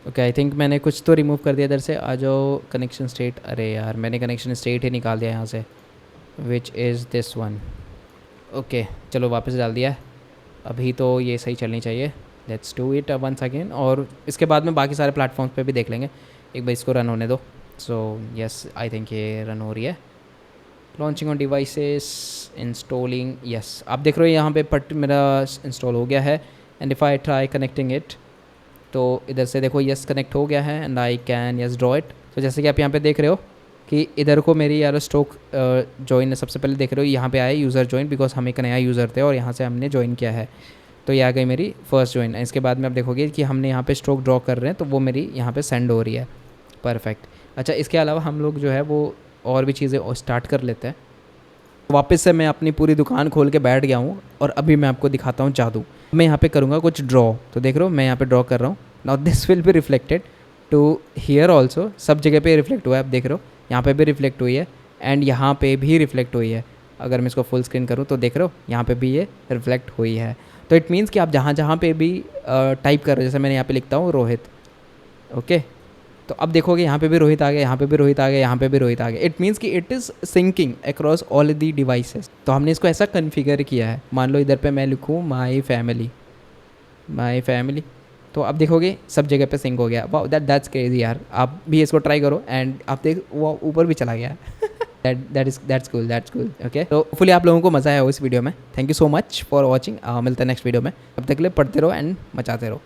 [SPEAKER 1] Okay I think मैंने कुछ तो रिमूव कर दिया इधर से। आ जाओ कनेक्शन स्टेट। अरे यार मैंने कनेक्शन स्टेट ही निकाल दिया यहाँ से, which is this one. Okay चलो वापस डाल दिया है। अभी तो ये सही चलनी चाहिए। Let's do it once again, और इसके बाद में बाकी सारे प्लेटफॉर्म्स पे भी देख लेंगे। एक बार इसको रन होने दो। सो यस आई थिंक ये रन हो रही है। Launching on devices, installing, yes आप देख रहे हो यहाँ पे पट मेरा इंस्टॉल हो गया है। And if I try connecting it, तो इधर से देखो यस कनेक्ट हो गया है and I can yes draw it. तो जैसे कि आप यहाँ पे देख रहे हो कि इधर को मेरी यार स्ट्रोक ज्वाइन, सबसे पहले देख रहे हो यहाँ पे आया यूज़र ज्वाइन, बिकॉज हम एक नया यूज़र थे और यहाँ से हमने ज्वाइन किया है। तो ये आ गई मेरी फर्स्ट ज्वाइन। इसके बाद में आप देखोगे कि हमने यहाँ पे स्ट्रोक ड्रॉ कर रहे हैं, तो वो मेरी यहाँ पे सेंड हो रही है। परफेक्ट। अच्छा इसके अलावा हम लोग जो है वो और भी चीज़ें स्टार्ट कर लेते हैं। वापस से मैं अपनी पूरी दुकान खोल के बैठ गया हूँ और अभी मैं आपको दिखाता हूँ जादू। मैं यहाँ पे करूँगा कुछ ड्रॉ, तो देख रहे हो मैं यहाँ पे ड्रॉ कर रहा हूँ। Now this will be reflected to here also, सब जगह पे रिफ्लेक्ट हुआ है। आप देख रहे हो यहाँ पे भी रिफ्लेक्ट हुई है एंड यहाँ पे भी रिफ्लेक्ट हुई है। अगर मैं इसको फुल स्क्रीन करूँ तो देख रहे हो यहाँ पे भी ये रिफ्लेक्ट हुई है। तो इट मीन्स कि आप जहाँ जहाँ पे भी टाइप कर रहे हो, जैसे मैंने यहाँ पे लिखता हूँ रोहित, ओके, तो अब देखोगे यहाँ पे भी रोहित आ गया, यहाँ पे भी रोहित आ गया, यहाँ पे भी रोहित आ गया। इट मीन्स कि it is syncing across all the devices. तो हमने इसको ऐसा कन्फिगर किया है। मान लो इधर पे मैं लिखूँ माई फैमिली, माई फैमिली, तो अब देखोगे सब जगह पे सिंक हो गया। वाह दैट्स क्रेजी यार। आप भी इसको ट्राई करो एंड आप देख वो ऊपर भी चला गया। That's cool. ओके तो फुली आप लोगों को मज़ा आया हो इस वीडियो में। Thank you so much for watching. मिलते हैं नेक्स्ट वीडियो में। अब तक के लिए पढ़ते रहो एंड मचाते रहो।